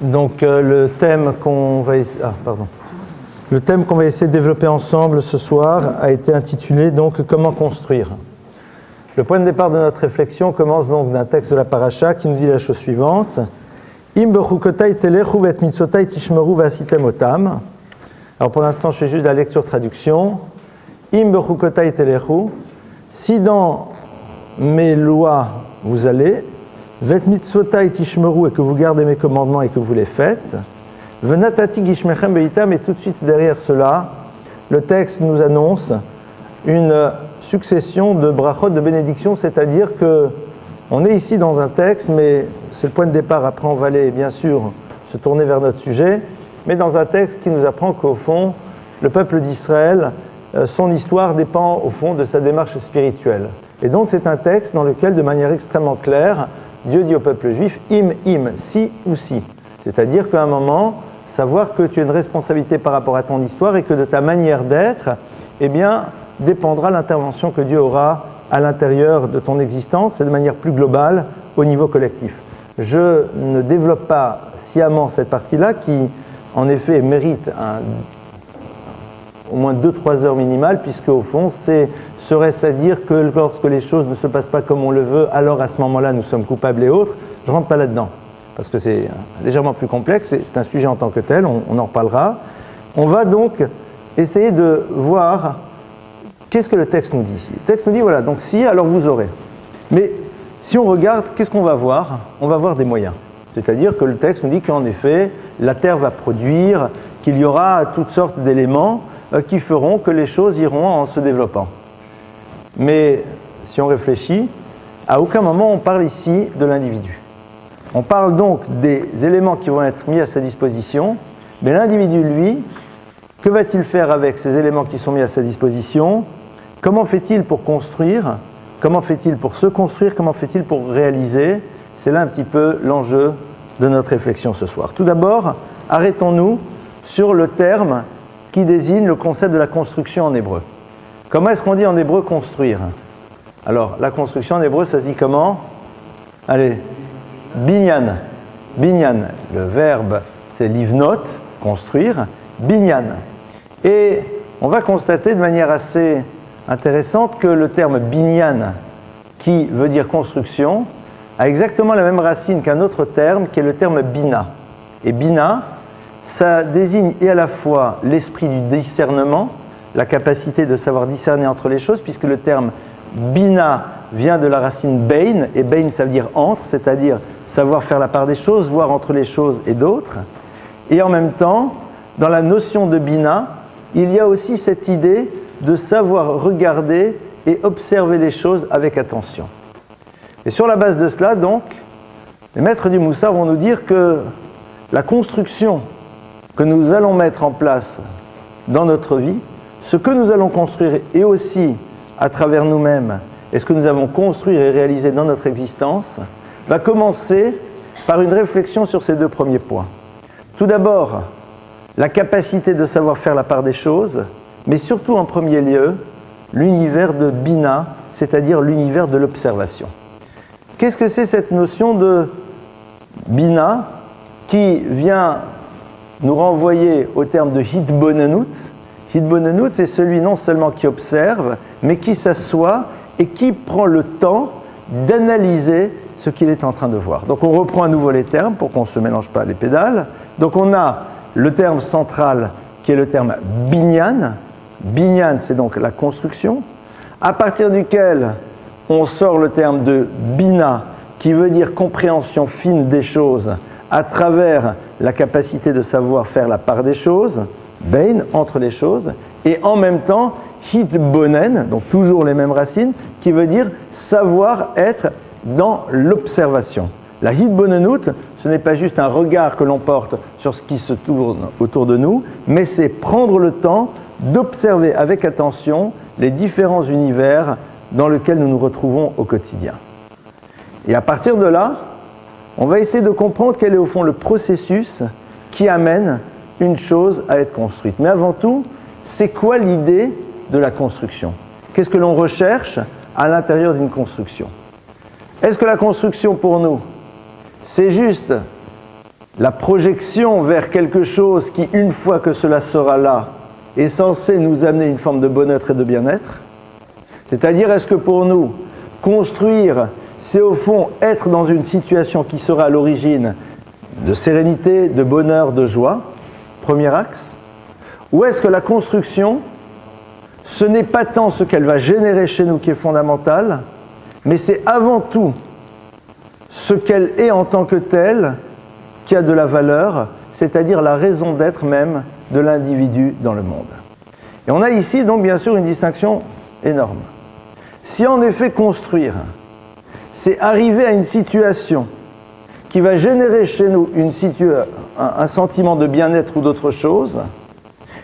Donc le thème qu'on va essayer de développer ensemble ce soir a été intitulé donc comment construire. Le point de départ de notre réflexion commence donc d'un texte de la paracha qui nous dit la chose suivante. Im bechukotai telechu vet mitzotai tishmeru vasitem otam. Alors pour l'instant, je fais juste la lecture traduction. Im bechukotai telechu, si dans mes lois vous allez, vet mitzotai tishmeru, et que vous gardez mes commandements et que vous les faites, venatati gishmechem beitam, et tout de suite derrière cela, le texte nous annonce une succession de brachot, de bénédictions, c'est-à-dire que on est ici dans un texte, mais c'est le point de départ, après on va aller bien sûr se tourner vers notre sujet, mais dans un texte qui nous apprend qu'au fond, le peuple d'Israël, son histoire dépend au fond de sa démarche spirituelle. Et donc c'est un texte dans lequel, de manière extrêmement claire, Dieu dit au peuple juif, si ou si. C'est-à-dire qu'à un moment, savoir que tu as une responsabilité par rapport à ton histoire et que de ta manière d'être, eh bien, dépendra l'intervention que Dieu aura à l'intérieur de ton existence et de manière plus globale au niveau collectif. Je ne développe pas sciemment cette partie-là qui, en effet, mérite au moins 2-3 heures minimales, puisque au fond, serait-ce à dire que lorsque les choses ne se passent pas comme on le veut, alors à ce moment-là, nous sommes coupables et autres. Je ne rentre pas là-dedans, parce que c'est légèrement plus complexe, c'est un sujet en tant que tel, on en reparlera. On va donc essayer de voir qu'est-ce que le texte nous dit ici. Le texte nous dit, voilà, donc si, alors vous aurez. Mais si on regarde, qu'est-ce qu'on va voir ? On va voir des moyens. C'est-à-dire que le texte nous dit qu'en effet, la terre va produire, qu'il y aura toutes sortes d'éléments qui feront que les choses iront en se développant. Mais si on réfléchit, à aucun moment on parle ici de l'individu. On parle donc des éléments qui vont être mis à sa disposition, mais l'individu, lui, que va-t-il faire avec ces éléments qui sont mis à sa disposition ? Comment fait-il pour construire ? Comment fait-il pour se construire ? Comment fait-il pour réaliser ? C'est là un petit peu l'enjeu de notre réflexion ce soir. Tout d'abord, arrêtons-nous sur le terme qui désigne le concept de la construction en hébreu. Comment est-ce qu'on dit en hébreu construire ? Alors, la construction en hébreu, ça se dit comment ? Allez, binyan. Binyan, le verbe, c'est livnot, construire. Binyan. Et on va constater de manière assez intéressante que le terme binyan, qui veut dire construction, a exactement la même racine qu'un autre terme qui est le terme bina. Et bina, ça désigne et à la fois l'esprit du discernement, la capacité de savoir discerner entre les choses, puisque le terme bina vient de la racine bein, et bein ça veut dire entre, c'est-à-dire savoir faire la part des choses, voir entre les choses et d'autres. Et en même temps, dans la notion de bina, il y a aussi cette idée de savoir regarder et observer les choses avec attention. Et sur la base de cela, donc, les maîtres du Moussar vont nous dire que la construction que nous allons mettre en place dans notre vie, ce que nous allons construire et aussi à travers nous-mêmes, et ce que nous avons construit et réalisé dans notre existence, va commencer par une réflexion sur ces deux premiers points. Tout d'abord, la capacité de savoir faire la part des choses, mais surtout en premier lieu, l'univers de Bina, c'est-à-dire l'univers de l'observation. Qu'est-ce que c'est cette notion de Bina qui vient nous renvoyer au terme de Hitbonenut ? Hitbonenut, c'est celui non seulement qui observe, mais qui s'assoit et qui prend le temps d'analyser ce qu'il est en train de voir. Donc on reprend à nouveau les termes pour qu'on ne se mélange pas les pédales. Donc on a le terme central qui est le terme binyan. Binyan, c'est donc la construction, à partir duquel on sort le terme de bina, qui veut dire compréhension fine des choses, à travers la capacité de savoir faire la part des choses, bein, entre les choses, et en même temps, hitbonen, donc toujours les mêmes racines, qui veut dire savoir être dans l'observation. La hitbonenut, ce n'est pas juste un regard que l'on porte sur ce qui se tourne autour de nous, mais c'est prendre le temps d'observer avec attention les différents univers dans lesquels nous nous retrouvons au quotidien. Et à partir de là, on va essayer de comprendre quel est au fond le processus qui amène une chose à être construite. Mais avant tout, c'est quoi l'idée de la construction ? Qu'est-ce que l'on recherche à l'intérieur d'une construction ? Est-ce que la construction pour nous, c'est juste la projection vers quelque chose qui, une fois que cela sera là, est censé nous amener une forme de bonheur et de bien-être? C'est-à-dire, est-ce que pour nous, construire, c'est au fond être dans une situation qui sera à l'origine de sérénité, de bonheur, de joie, premier axe? Ou est-ce que la construction, ce n'est pas tant ce qu'elle va générer chez nous qui est fondamental, mais c'est avant tout ce qu'elle est en tant que telle qui a de la valeur, c'est-à-dire la raison d'être même de l'individu dans le monde. Et on a ici donc bien sûr une distinction énorme. Si en effet construire, c'est arriver à une situation qui va générer chez nous un sentiment de bien-être ou d'autre chose,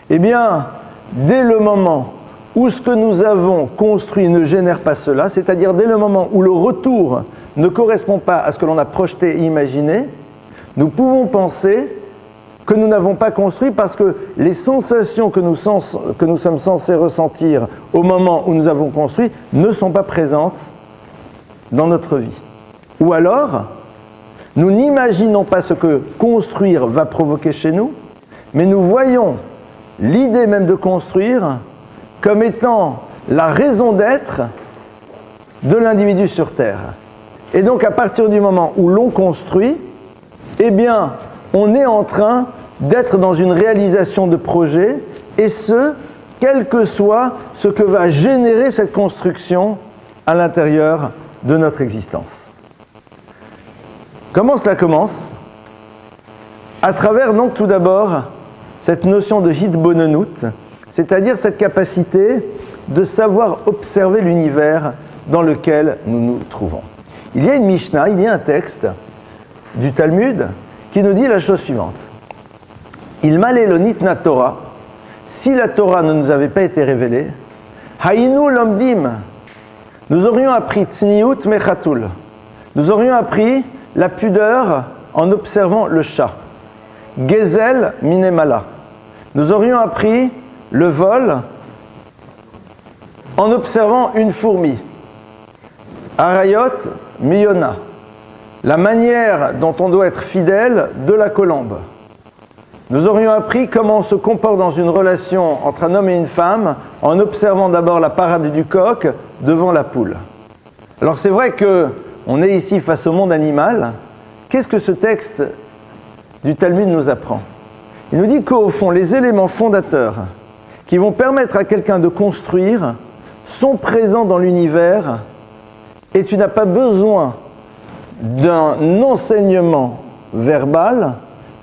eh bien, dès le moment où ce que nous avons construit ne génère pas cela, c'est-à-dire dès le moment où le retour ne correspond pas à ce que l'on a projeté et imaginé, nous pouvons penser que nous n'avons pas construit parce que les sensations que nous sommes censés ressentir au moment où nous avons construit ne sont pas présentes dans notre vie. Ou alors, nous n'imaginons pas ce que construire va provoquer chez nous, mais nous voyons l'idée même de construire comme étant la raison d'être de l'individu sur Terre. Et donc, à partir du moment où l'on construit, eh bien, on est en train d'être dans une réalisation de projet, et ce, quel que soit ce que va générer cette construction à l'intérieur de notre existence. Comment cela commence? À travers donc tout d'abord cette notion de hitbonenut, c'est-à-dire cette capacité de savoir observer l'univers dans lequel nous nous trouvons. Il y a une Mishnah, il y a un texte du Talmud qui nous dit la chose suivante. Il malélonit na Torah, si la Torah ne nous avait pas été révélée, haïnu lomdim, nous aurions appris tsniout mechatul, nous aurions appris la pudeur en observant le chat, gezel minemala, nous aurions appris le vol en observant une fourmi, arayot miyona, la manière dont on doit être fidèle de la colombe. Nous aurions appris comment on se comporte dans une relation entre un homme et une femme en observant d'abord la parade du coq devant la poule. Alors c'est vrai qu'on est ici face au monde animal. Qu'est-ce que ce texte du Talmud nous apprend? Il nous dit qu'au fond, les éléments fondateurs qui vont permettre à quelqu'un de construire sont présents dans l'univers et tu n'as pas besoin d'un enseignement verbal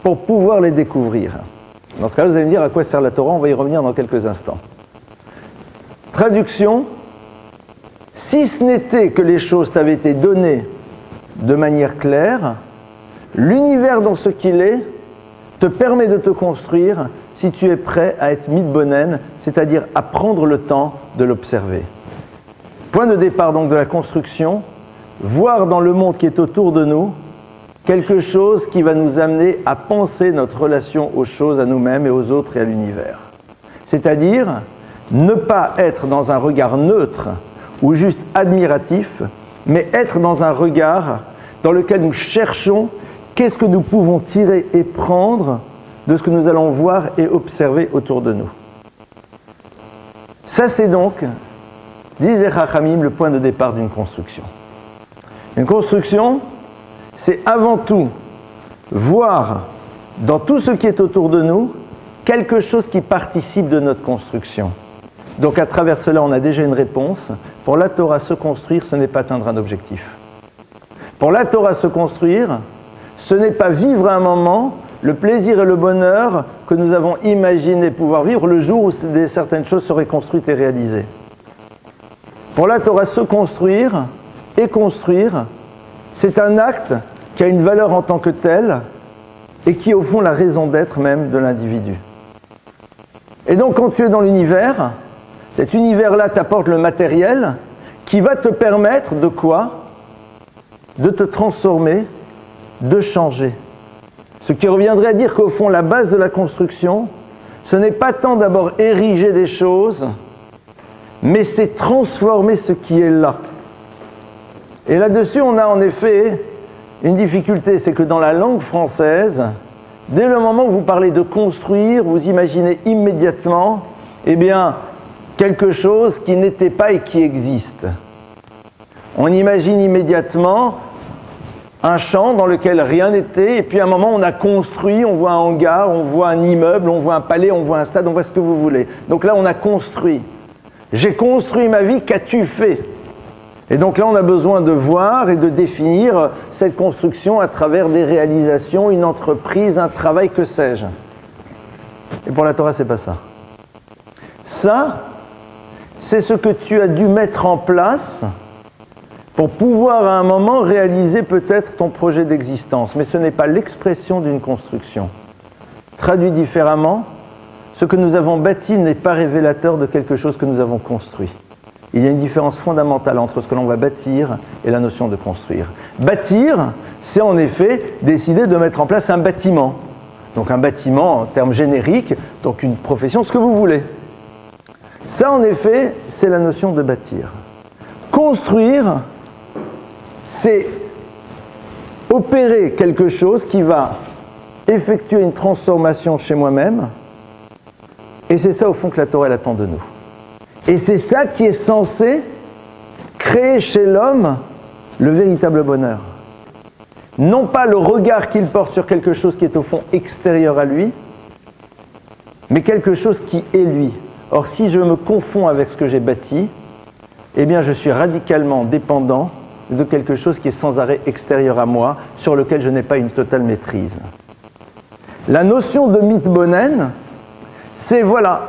pour pouvoir les découvrir. Dans ce cas-là, vous allez me dire à quoi sert la Torah, on va y revenir dans quelques instants. Traduction, si ce n'était que les choses t'avaient été données de manière claire, l'univers dans ce qu'il est te permet de te construire si tu es prêt à être mitbonen, c'est-à-dire à prendre le temps de l'observer. Point de départ donc de la construction, voir dans le monde qui est autour de nous quelque chose qui va nous amener à penser notre relation aux choses, à nous-mêmes et aux autres et à l'univers. C'est-à-dire ne pas être dans un regard neutre ou juste admiratif, mais être dans un regard dans lequel nous cherchons qu'est-ce que nous pouvons tirer et prendre de ce que nous allons voir et observer autour de nous. Ça, c'est donc, disent les Chachamim, le point de départ d'une construction. Une construction, c'est avant tout voir dans tout ce qui est autour de nous quelque chose qui participe de notre construction. Donc à travers cela, on a déjà une réponse. Pour la Torah, se construire, ce n'est pas atteindre un objectif. Pour la Torah, se construire, ce n'est pas vivre un moment le plaisir et le bonheur que nous avons imaginé pouvoir vivre le jour où certaines choses seraient construites et réalisées. Pour la Torah, se construire et construire, c'est un acte qui a une valeur en tant que tel et qui est au fond la raison d'être même de l'individu. Et donc quand tu es dans l'univers, cet univers-là t'apporte le matériel qui va te permettre de quoi? De te transformer, de changer. Ce qui reviendrait à dire qu'au fond, la base de la construction, ce n'est pas tant d'abord ériger des choses, mais c'est transformer ce qui est là. Et là-dessus, on a en effet une difficulté, c'est que dans la langue française, dès le moment où vous parlez de construire, vous imaginez immédiatement, eh bien, quelque chose qui n'était pas et qui existe. On imagine immédiatement un champ dans lequel rien n'était, et puis à un moment on a construit, on voit un hangar, on voit un immeuble, on voit un palais, on voit un stade, on voit ce que vous voulez. Donc là on a construit. J'ai construit ma vie, qu'as-tu fait ? Et donc là on a besoin de voir et de définir cette construction à travers des réalisations, une entreprise, un travail, que sais-je. Et pour la Torah c'est pas ça. Ça, c'est ce que tu as dû mettre en place pour pouvoir à un moment réaliser peut-être ton projet d'existence. Mais ce n'est pas l'expression d'une construction. Traduit différemment, ce que nous avons bâti n'est pas révélateur de quelque chose que nous avons construit. Il y a une différence fondamentale entre ce que l'on va bâtir et la notion de construire. Bâtir, c'est en effet décider de mettre en place un bâtiment. Donc un bâtiment en termes génériques, donc une profession, ce que vous voulez. Ça, en effet, c'est la notion de bâtir. Construire, c'est opérer quelque chose qui va effectuer une transformation chez moi-même, et c'est ça, au fond, que la Torah elle attend de nous. Et c'est ça qui est censé créer chez l'homme le véritable bonheur. Non pas le regard qu'il porte sur quelque chose qui est au fond extérieur à lui, mais quelque chose qui est lui. Or, si je me confonds avec ce que j'ai bâti, eh bien, je suis radicalement dépendant de quelque chose qui est sans arrêt extérieur à moi, sur lequel je n'ai pas une totale maîtrise. La notion de mitbonen, c'est voilà,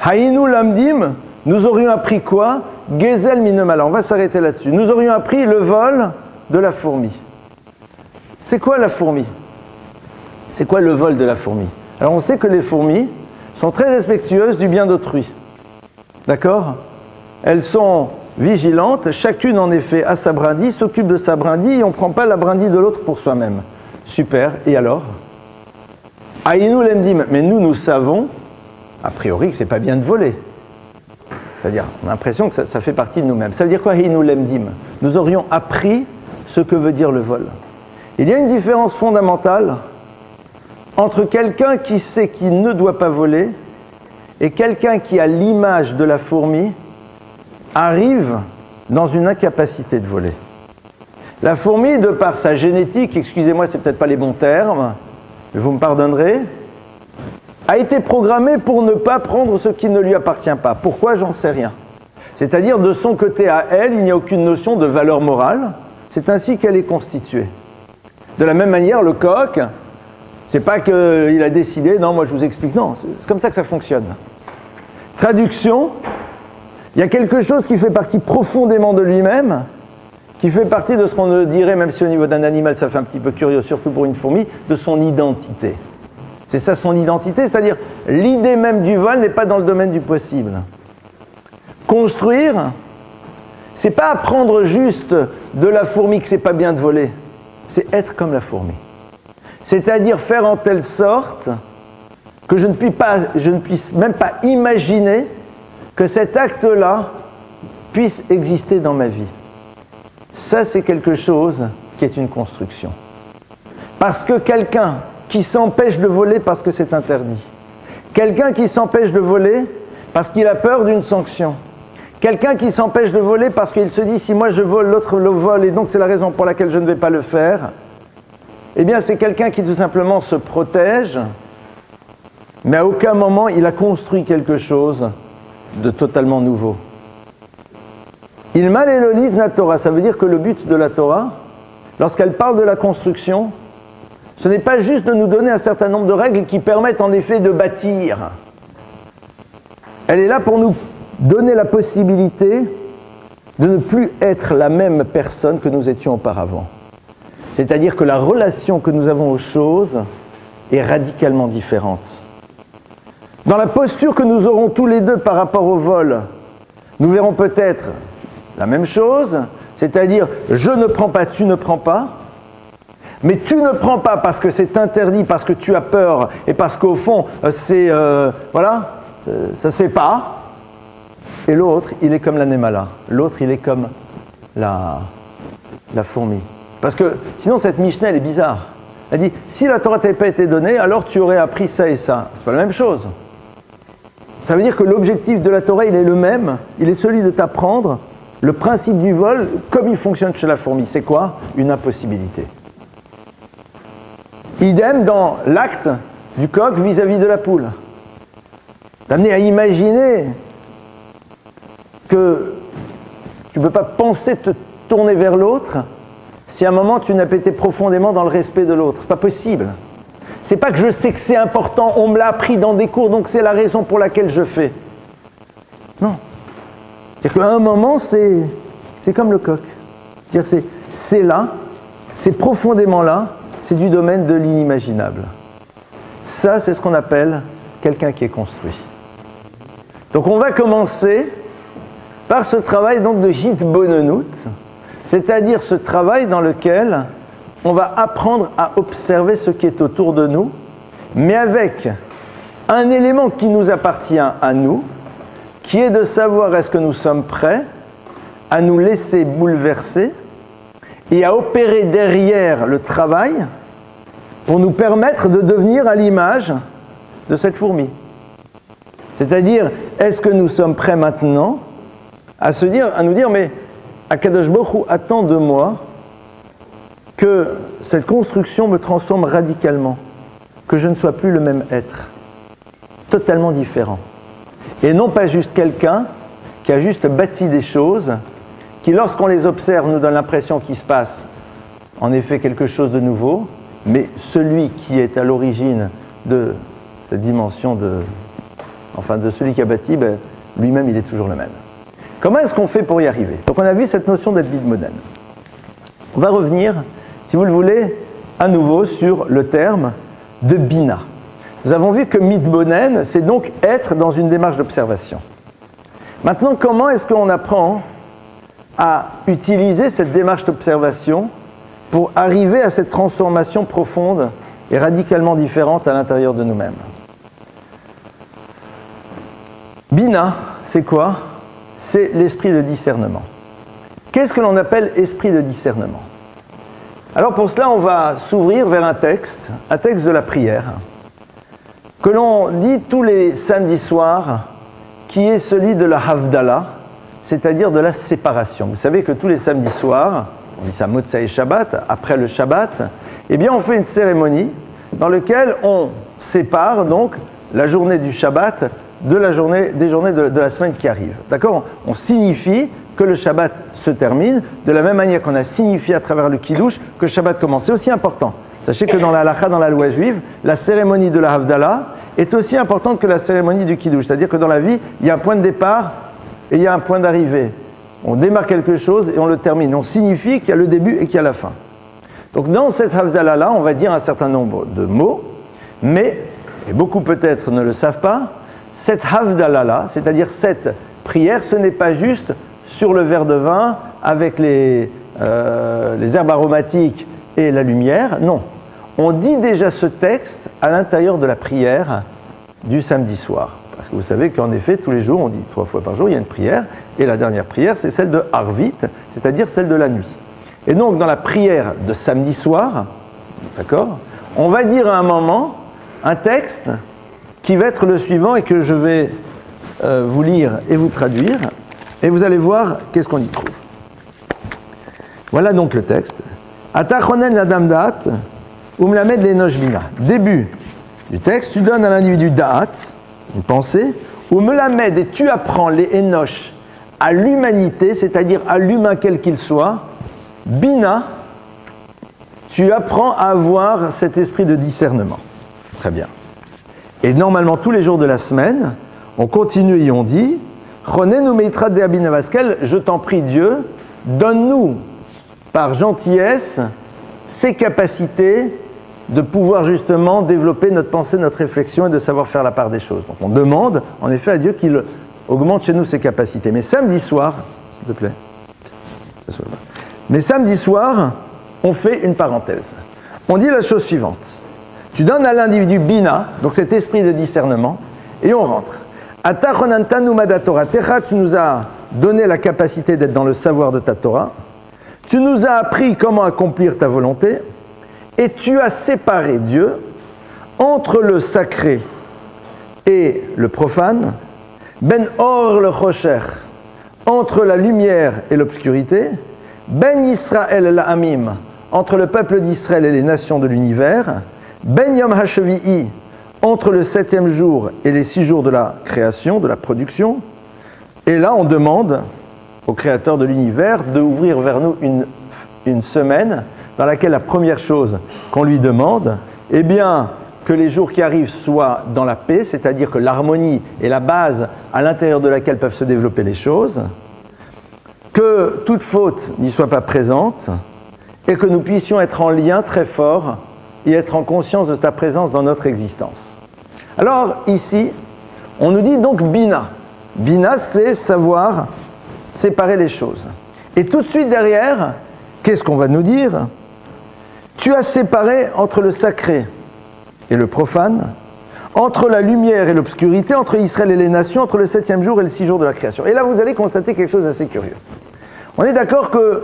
Haïnu lamdim, nous aurions appris quoi? Gezel minemala, on va s'arrêter là-dessus. Nous aurions appris le vol de la fourmi. C'est quoi la fourmi? C'est quoi le vol de la fourmi? Alors on sait que les fourmis sont très respectueuses du bien d'autrui. D'accord? Elles sont vigilantes, chacune en effet a sa brindille, s'occupe de sa brindille et on ne prend pas la brindille de l'autre pour soi-même. Super, et alors? Aïnou lemdim, mais nous savons, a priori, que ce n'est pas bien de voler. C'est-à-dire, on a l'impression que ça fait partie de nous-mêmes. Ça veut dire quoi, Aïnou lemdim? Nous aurions appris ce que veut dire le vol. Il y a une différence fondamentale entre quelqu'un qui sait qu'il ne doit pas voler et quelqu'un qui, à l'image de la fourmi, arrive dans une incapacité de voler. La fourmi, de par sa génétique, excusez-moi, c'est peut-être pas les bons termes, mais vous me pardonnerez, a été programmée pour ne pas prendre ce qui ne lui appartient pas. Pourquoi? J'en sais rien. C'est-à-dire, de son côté à elle, il n'y a aucune notion de valeur morale. C'est ainsi qu'elle est constituée. De la même manière, le coq, c'est pas qu'il a décidé, non, moi je vous explique, non, c'est comme ça que ça fonctionne. Traduction, il y a quelque chose qui fait partie profondément de lui-même, qui fait partie de ce qu'on dirait, même si au niveau d'un animal ça fait un petit peu curieux, surtout pour une fourmi, de son identité. C'est ça son identité, c'est-à-dire l'idée même du vol n'est pas dans le domaine du possible. Construire, c'est pas apprendre juste de la fourmi que c'est pas bien de voler, c'est être comme la fourmi. C'est-à-dire faire en telle sorte que je ne puisse même pas imaginer que cet acte-là puisse exister dans ma vie. Ça, c'est quelque chose qui est une construction. Parce que quelqu'un qui s'empêche de voler parce que c'est interdit, quelqu'un qui s'empêche de voler parce qu'il a peur d'une sanction, quelqu'un qui s'empêche de voler parce qu'il se dit si moi je vole, l'autre le vole et donc c'est la raison pour laquelle je ne vais pas le faire, eh bien c'est quelqu'un qui tout simplement se protège, mais à aucun moment il a construit quelque chose de totalement nouveau. Ilmal Elolid la Torah, ça veut dire que le but de la Torah, lorsqu'elle parle de la construction, ce n'est pas juste de nous donner un certain nombre de règles qui permettent en effet de bâtir. Elle est là pour nous donner la possibilité de ne plus être la même personne que nous étions auparavant. C'est-à-dire que la relation que nous avons aux choses est radicalement différente. Dans la posture que nous aurons tous les deux par rapport au vol, nous verrons peut-être la même chose, c'est-à-dire je ne prends pas, tu ne prends pas, mais tu ne prends pas parce que c'est interdit, parce que tu as peur et parce qu'au fond c'est ça se fait pas. Et l'autre, il est comme l'anémala. L'autre, il est comme la fourmi. Parce que sinon, cette Mishnah, elle est bizarre. Elle dit, si la Torah t'avait pas été donnée, alors tu aurais appris ça et ça. C'est pas la même chose. Ça veut dire que l'objectif de la Torah, il est le même. Il est celui de t'apprendre le principe du vol comme il fonctionne chez la fourmi. C'est quoi? Une impossibilité. Idem dans l'acte du coq vis-à-vis de la poule. T'amener à imaginer que tu ne peux pas penser te tourner vers l'autre si à un moment tu n'as pas été profondément dans le respect de l'autre. C'est pas possible. C'est pas que je sais que c'est important, on me l'a appris dans des cours, donc c'est la raison pour laquelle je fais. Non. C'est-à-dire qu'à un moment, c'est comme le coq. C'est-à-dire c'est là, c'est profondément là, c'est du domaine de l'inimaginable. Ça, c'est ce qu'on appelle quelqu'un qui est construit. Donc on va commencer par ce travail donc de hitbonenut, c'est-à-dire ce travail dans lequel on va apprendre à observer ce qui est autour de nous, mais avec un élément qui nous appartient à nous, qui est de savoir est-ce que nous sommes prêts à nous laisser bouleverser et à opérer derrière le travail pour nous permettre de devenir à l'image de cette fourmi. C'est-à-dire, est-ce que nous sommes prêts maintenant à nous dire, mais Akadosh Baruch Hu attend de moi que cette construction me transforme radicalement, que je ne sois plus le même être, totalement différent. Et non pas juste quelqu'un qui a juste bâti des choses, qui lorsqu'on les observe nous donne l'impression qu'il se passe en effet quelque chose de nouveau, mais celui qui est à l'origine de cette dimension de celui qui a bâti, lui-même il est toujours le même. Comment est-ce qu'on fait pour y arriver? Donc on a vu cette notion d'être bidmonen. On va revenir, si vous le voulez, à nouveau sur le terme de bina. Nous avons vu que midbonen, c'est donc être dans une démarche d'observation. Maintenant, comment est-ce qu'on apprend à utiliser cette démarche d'observation pour arriver à cette transformation profonde et radicalement différente à l'intérieur de nous-mêmes? Bina, c'est quoi? C'est l'esprit de discernement. Qu'est-ce que l'on appelle esprit de discernement? Alors pour cela, on va s'ouvrir vers un texte de la prière, que l'on dit tous les samedis soirs, qui est celui de la Havdalah, c'est-à-dire de la séparation. Vous savez que tous les samedis soirs, on dit ça Motsai Shabbat, après le Shabbat, eh bien on fait une cérémonie dans laquelle on sépare donc la journée du Shabbat des journées de la semaine qui arrive. D'accord? On signifie que le Shabbat se termine, de la même manière qu'on a signifié à travers le Kiddush que le Shabbat commence. C'est aussi important. Sachez que dans la halakha, dans la loi juive, la cérémonie de la Havdalah est aussi importante que la cérémonie du Kiddush. C'est-à-dire que dans la vie, il y a un point de départ et il y a un point d'arrivée. On démarre quelque chose et on le termine. On signifie qu'il y a le début et qu'il y a la fin. Donc dans cette Havdalah-là, on va dire un certain nombre de mots, mais, et beaucoup peut-être ne le savent pas, cette Havdalah-là, c'est-à-dire cette prière, ce n'est pas juste sur le verre de vin avec les herbes aromatiques et la lumière, non. On dit déjà ce texte à l'intérieur de la prière du samedi soir. Parce que vous savez qu'en effet, tous les jours, on dit 3 fois par jour, il y a une prière, et la dernière prière, c'est celle de Harvit, c'est-à-dire celle de la nuit. Et donc, dans la prière de samedi soir, d'accord, on va dire à un moment un texte qui va être le suivant et que je vais vous lire et vous traduire, et vous allez voir qu'est-ce qu'on y trouve. Voilà donc le texte. Atachonen la damdat, umlamed l'enosh bina. Début du texte, tu donnes à l'individu da'at, une pensée, ou melamed, et tu apprends les enosh à l'humanité, c'est-à-dire à l'humain quel qu'il soit, bina, tu apprends à avoir cet esprit de discernement. Très bien. Et normalement, tous les jours de la semaine, on continue et on dit René nous meitra de Abinavaskel, je t'en prie Dieu, donne-nous par gentillesse ces capacités de pouvoir justement développer notre pensée, notre réflexion et de savoir faire la part des choses. Donc on demande en effet à Dieu qu'il augmente chez nous ces capacités. Mais samedi soir, s'il te plaît, mais samedi soir, on fait une parenthèse. On dit la chose suivante. Tu donnes à l'individu bina, donc cet esprit de discernement, et on rentre. Tu nous as donné la capacité d'être dans le savoir de ta Torah. tu nous as appris comment accomplir ta volonté, et tu as séparé Dieu entre le sacré et le profane, ben or le chocher, entre la lumière et l'obscurité, ben Israël et l'Amim, entre le peuple d'Israël et les nations de l'univers, ben Yom HaShavi'i, entre le 7e jour et les 6 jours de la création, de la production. Et là, on demande au Créateur de l'univers d'ouvrir vers nous une semaine dans laquelle la première chose qu'on lui demande, eh bien, que les jours qui arrivent soient dans la paix, c'est-à-dire que l'harmonie est la base à l'intérieur de laquelle peuvent se développer les choses, que toute faute n'y soit pas présente, et que nous puissions être en lien très fort et être en conscience de ta présence dans notre existence. Alors, ici, on nous dit donc Bina. Bina, c'est savoir séparer les choses. Et tout de suite derrière, qu'est-ce qu'on va nous dire ? Tu as séparé entre le sacré et le profane, entre la lumière et l'obscurité, entre Israël et les nations, entre le 7e jour et le 6 jours de la création. Et là, vous allez constater quelque chose d'assez curieux. On est d'accord que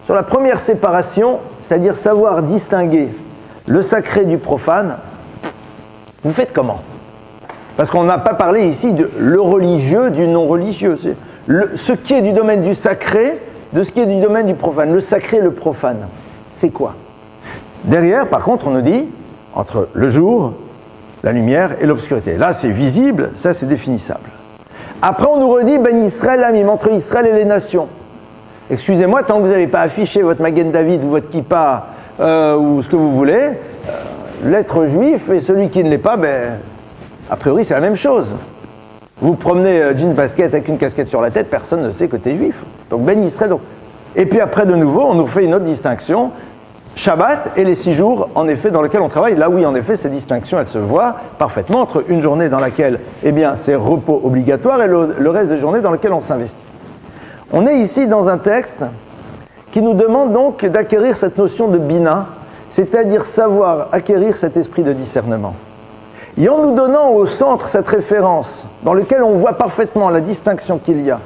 sur la première séparation, c'est-à-dire savoir distinguer le sacré du profane, vous faites comment ? Parce qu'on n'a pas parlé ici de le religieux du non-religieux. C'est ce qui est du domaine du sacré, de ce qui est du domaine du profane. Le sacré et le profane, c'est quoi ? Derrière, par contre, on nous dit, entre le jour, la lumière et l'obscurité. Là, c'est visible, ça, c'est définissable. Après, on nous redit, ben Israël, l'amim, entre Israël et les nations. Excusez-moi, tant que vous n'avez pas affiché votre Magen David ou votre kippa ou ce que vous voulez, l'être juif et celui qui ne l'est pas, ben, a priori, c'est la même chose. Vous promenez jean basket avec une casquette sur la tête, personne ne sait que tu es juif. Donc, ben Israël. Donc. Et puis après, de nouveau, on nous fait une autre distinction. Shabbat et les 6 jours, en effet, dans lesquels on travaille. Là, oui, en effet, cette distinction, elle se voit parfaitement entre une journée dans laquelle, eh bien, c'est repos obligatoire et le reste des journées dans lesquelles on s'investit. On est ici dans un texte qui nous demande donc d'acquérir cette notion de bina, c'est-à-dire savoir acquérir cet esprit de discernement. Et en nous donnant au centre cette référence, dans laquelle on voit parfaitement la distinction qu'il y a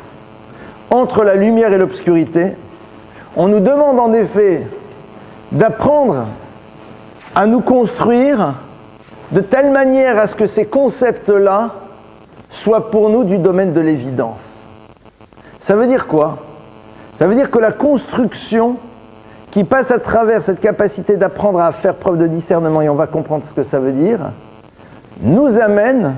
entre la lumière et l'obscurité, on nous demande en effet d'apprendre à nous construire de telle manière à ce que ces concepts-là soient pour nous du domaine de l'évidence. Ça veut dire quoi ? Ça veut dire que la construction qui passe à travers cette capacité d'apprendre à faire preuve de discernement, et on va comprendre ce que ça veut dire, nous amène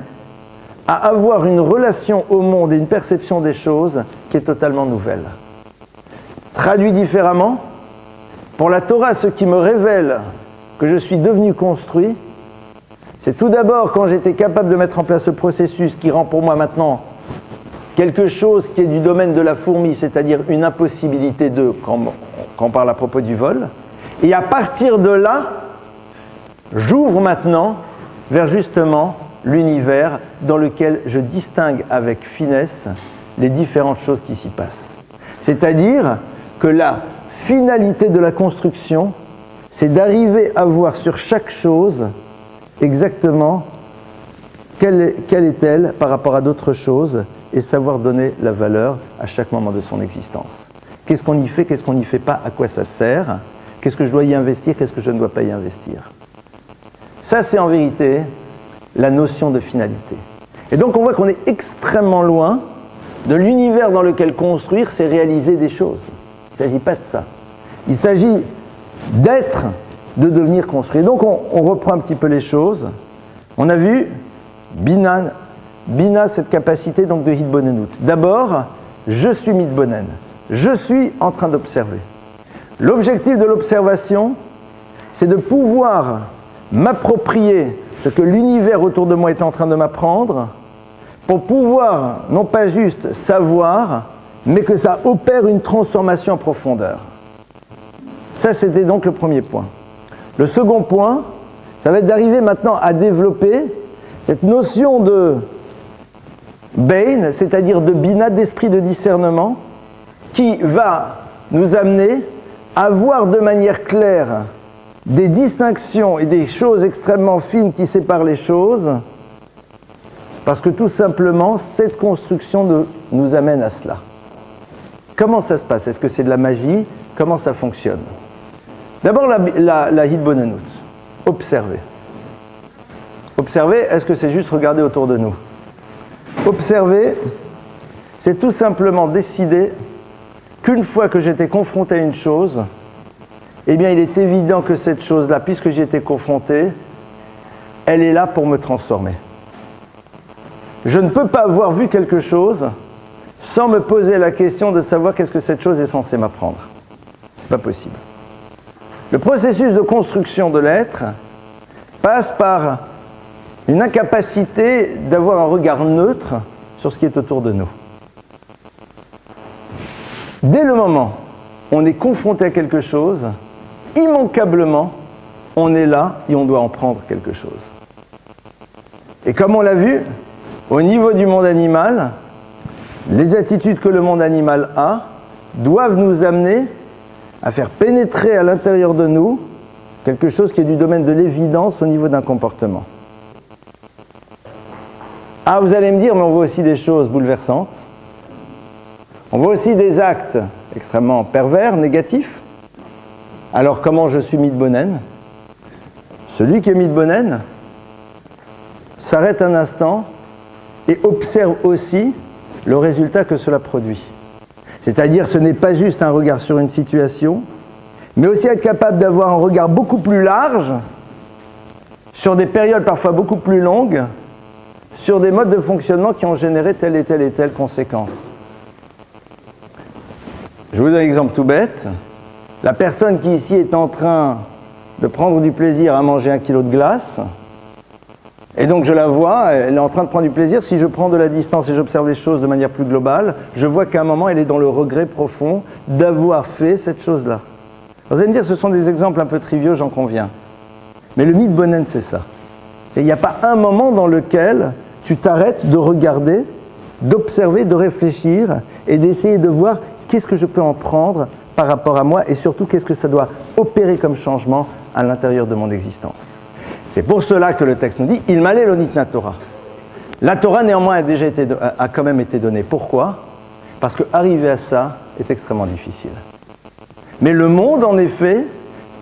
à avoir une relation au monde et une perception des choses qui est totalement nouvelle. Traduit différemment, pour la Torah, ce qui me révèle que je suis devenu construit, c'est tout d'abord quand j'étais capable de mettre en place ce processus qui rend pour moi maintenant quelque chose qui est du domaine de la fourmi, c'est-à-dire une impossibilité quand on parle à propos du vol. Et à partir de là, j'ouvre maintenant vers justement l'univers dans lequel je distingue avec finesse les différentes choses qui s'y passent. C'est-à-dire que la finalité de la construction, c'est d'arriver à voir sur chaque chose exactement quelle est-elle par rapport à d'autres choses et savoir donner la valeur à chaque moment de son existence. Qu'est-ce qu'on y fait, qu'est-ce qu'on n'y fait pas, à quoi ça sert, qu'est-ce que je dois y investir, qu'est-ce que je ne dois pas y investir. Ça, c'est en vérité la notion de finalité. Et donc on voit qu'on est extrêmement loin de l'univers dans lequel construire, c'est réaliser des choses. Il ne s'agit pas de ça. Il s'agit d'être, de devenir construit. Donc on reprend un petit peu les choses. On a vu Bina, cette capacité donc de Hitbonenut. D'abord, je suis Mitbonen. Je suis en train d'observer. L'objectif de l'observation, c'est de pouvoir m'approprier ce que l'univers autour de moi est en train de m'apprendre pour pouvoir, non pas juste savoir, mais que ça opère une transformation en profondeur. Ça, c'était donc le premier point. Le second point, ça va être d'arriver maintenant à développer cette notion de Bain, c'est-à-dire de Bina, d'esprit de discernement, qui va nous amener à voir de manière claire des distinctions et des choses extrêmement fines qui séparent les choses, parce que tout simplement, cette construction nous amène à cela. Comment ça se passe ? Est-ce que c'est de la magie ? comment ça fonctionne. D'abord, la Hitbonenut. Observer. Observer, est-ce que c'est juste regarder autour de nous? Observer, c'est tout simplement décider qu'une fois que j'étais confronté à une chose, eh bien, il est évident que cette chose-là, puisque j'y étais confronté, elle est là pour me transformer. Je ne peux pas avoir vu quelque chose sans me poser la question de savoir qu'est-ce que cette chose est censée m'apprendre. C'est pas possible. Le processus de construction de l'être passe par une incapacité d'avoir un regard neutre sur ce qui est autour de nous. Dès le moment où on est confronté à quelque chose, immanquablement, on est là et on doit en prendre quelque chose. Et comme on l'a vu, au niveau du monde animal, les attitudes que le monde animal a doivent nous amener à faire pénétrer à l'intérieur de nous quelque chose qui est du domaine de l'évidence au niveau d'un comportement. Ah, vous allez me dire, mais on voit aussi des choses bouleversantes. On voit aussi des actes extrêmement pervers, négatifs. Alors comment je suis Midbonen? Celui qui est Midbonen s'arrête un instant et observe aussi le résultat que cela produit. C'est-à-dire, ce n'est pas juste un regard sur une situation, mais aussi être capable d'avoir un regard beaucoup plus large, sur des périodes parfois beaucoup plus longues, sur des modes de fonctionnement qui ont généré telle et telle et telle conséquence. Je vous donne un exemple tout bête. La personne qui ici est en train de prendre du plaisir à manger 1 kilo de glace, et donc je la vois, elle est en train de prendre du plaisir. Si je prends de la distance et j'observe les choses de manière plus globale, je vois qu'à un moment, elle est dans le regret profond d'avoir fait cette chose-là. Vous allez me dire, ce sont des exemples un peu triviaux, j'en conviens. Mais le Midbonen, c'est ça. Et il n'y a pas un moment dans lequel tu t'arrêtes de regarder, d'observer, de réfléchir et d'essayer de voir qu'est-ce que je peux en prendre par rapport à moi et surtout qu'est-ce que ça doit opérer comme changement à l'intérieur de mon existence. C'est pour cela que le texte nous dit « Il m'allait l'onitna Torah ». La Torah, néanmoins, a quand même été donnée. Pourquoi? Parce qu'arriver à ça est extrêmement difficile. Mais le monde, en effet,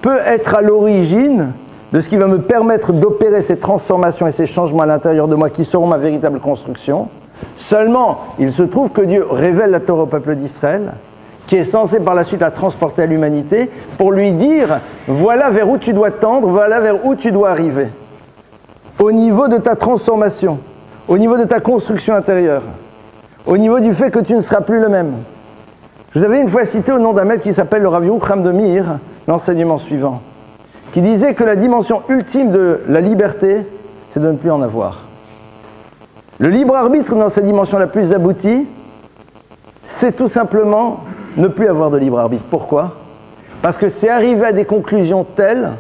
peut être à l'origine de ce qui va me permettre d'opérer ces transformations et ces changements à l'intérieur de moi qui seront ma véritable construction. Seulement, il se trouve que Dieu révèle la Torah au peuple d'Israël, qui est censé par la suite la transporter à l'humanité, pour lui dire « Voilà vers où tu dois tendre, voilà vers où tu dois arriver. » Au niveau de ta transformation, au niveau de ta construction intérieure, au niveau du fait que tu ne seras plus le même. Je vous avais une fois cité au nom d'un maître qui s'appelle le Rav Yehucham de Mir, l'enseignement suivant, qui disait que la dimension ultime de la liberté, c'est de ne plus en avoir. Le libre arbitre dans sa dimension la plus aboutie, c'est tout simplement ne plus avoir de libre arbitre. Pourquoi? Parce que c'est arriver à des conclusions telles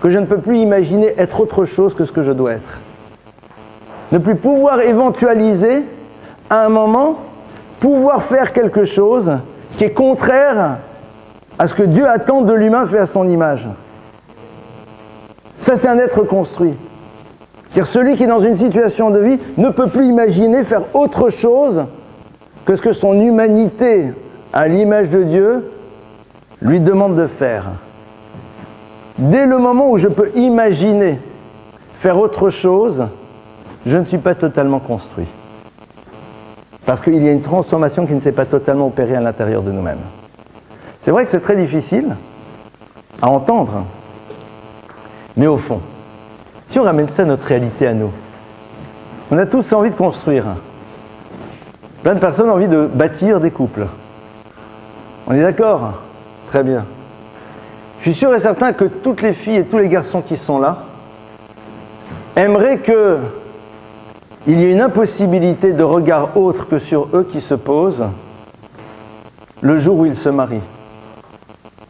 que je ne peux plus imaginer être autre chose que ce que je dois être. Ne plus pouvoir éventualiser, à un moment, pouvoir faire quelque chose qui est contraire à ce que Dieu attend de l'humain fait à son image. Ça, c'est un être construit. C'est-à-dire celui qui, dans une situation de vie, ne peut plus imaginer faire autre chose que ce que son humanité, à l'image de Dieu, lui demande de faire. Dès le moment où je peux imaginer faire autre chose, je ne suis pas totalement construit. Parce qu'il y a une transformation qui ne s'est pas totalement opérée à l'intérieur de nous-mêmes. C'est vrai que c'est très difficile à entendre, mais au fond, si on ramène ça à notre réalité à nous, on a tous envie de construire. Plein de personnes ont envie de bâtir des couples. On est d'accord? Très bien. Je suis sûr et certain que toutes les filles et tous les garçons qui sont là aimeraient qu'il y ait une impossibilité de regard autre que sur eux qui se pose le jour où ils se marient.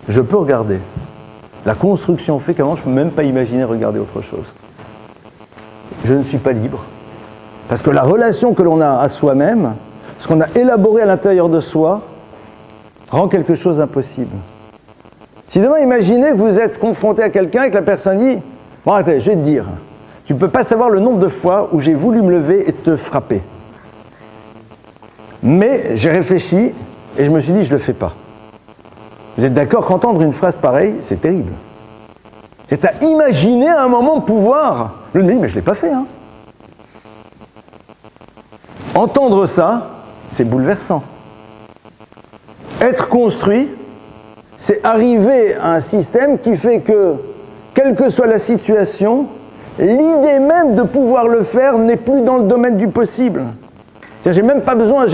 Je peux regarder. La construction fait qu'avant, je ne peux même pas imaginer regarder autre chose. Je ne suis pas libre. Parce que la relation que l'on a à soi-même, ce qu'on a élaboré à l'intérieur de soi, rend quelque chose d'impossible. Si demain, imaginez que vous êtes confronté à quelqu'un et que la personne dit « Bon, attends, je vais te dire, tu ne peux pas savoir le nombre de fois où j'ai voulu me lever et te frapper. Mais j'ai réfléchi et je me suis dit, je ne le fais pas. » Vous êtes d'accord qu'entendre une phrase pareille, c'est terrible. C'est à imaginer à un moment pouvoir. Le mais je ne l'ai pas fait. Hein. Entendre ça, c'est bouleversant. Être construit, c'est arriver à un système qui fait que, quelle que soit la situation, l'idée même de pouvoir le faire n'est plus dans le domaine du possible. C'est-à-dire, j'ai même pas besoin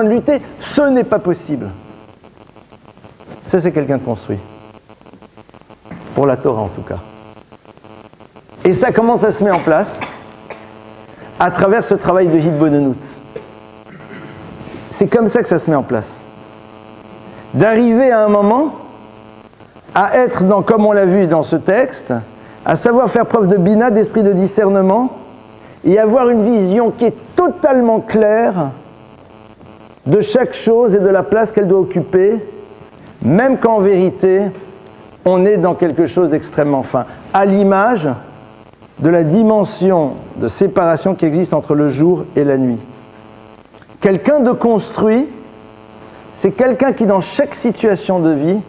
de lutter, ce n'est pas possible. Ça, c'est quelqu'un de construit. Pour la Torah, en tout cas. Et ça commence à se mettre en place à travers ce travail de Hitbonenut. C'est comme ça que ça se met en place. D'arriver à un moment à être dans, comme on l'a vu dans ce texte, à savoir faire preuve de bina, d'esprit de discernement, et avoir une vision qui est totalement claire de chaque chose et de la place qu'elle doit occuper, même qu'en vérité, on est dans quelque chose d'extrêmement fin, à l'image de la dimension de séparation qui existe entre le jour et la nuit. Quelqu'un de construit, c'est quelqu'un qui, dans chaque situation de vie,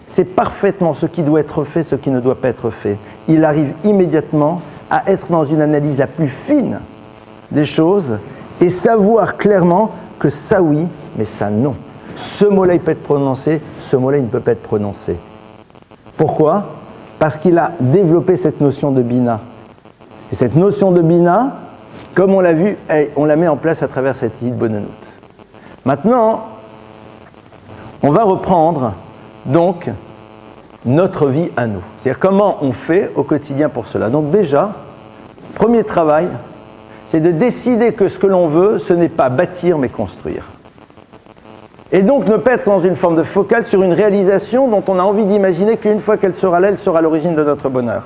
sait parfaitement ce qui doit être fait, ce qui ne doit pas être fait. Il arrive immédiatement à être dans une analyse la plus fine des choses et savoir clairement que ça oui, mais ça non. Ce mot-là, il peut être prononcé, ce mot-là, il ne peut pas être prononcé. Pourquoi ? Parce qu'il a développé cette notion de bina. Et cette notion de bina, comme on l'a vu, on la met en place à travers cette Hitbonenut. Maintenant, on va reprendre donc notre vie à nous. C'est-à-dire comment on fait au quotidien pour cela. Donc déjà, premier travail, c'est de décider que ce que l'on veut, ce n'est pas bâtir mais construire. Et donc ne pas être dans une forme de focale sur une réalisation dont on a envie d'imaginer qu'une fois qu'elle sera là, elle sera à l'origine de notre bonheur.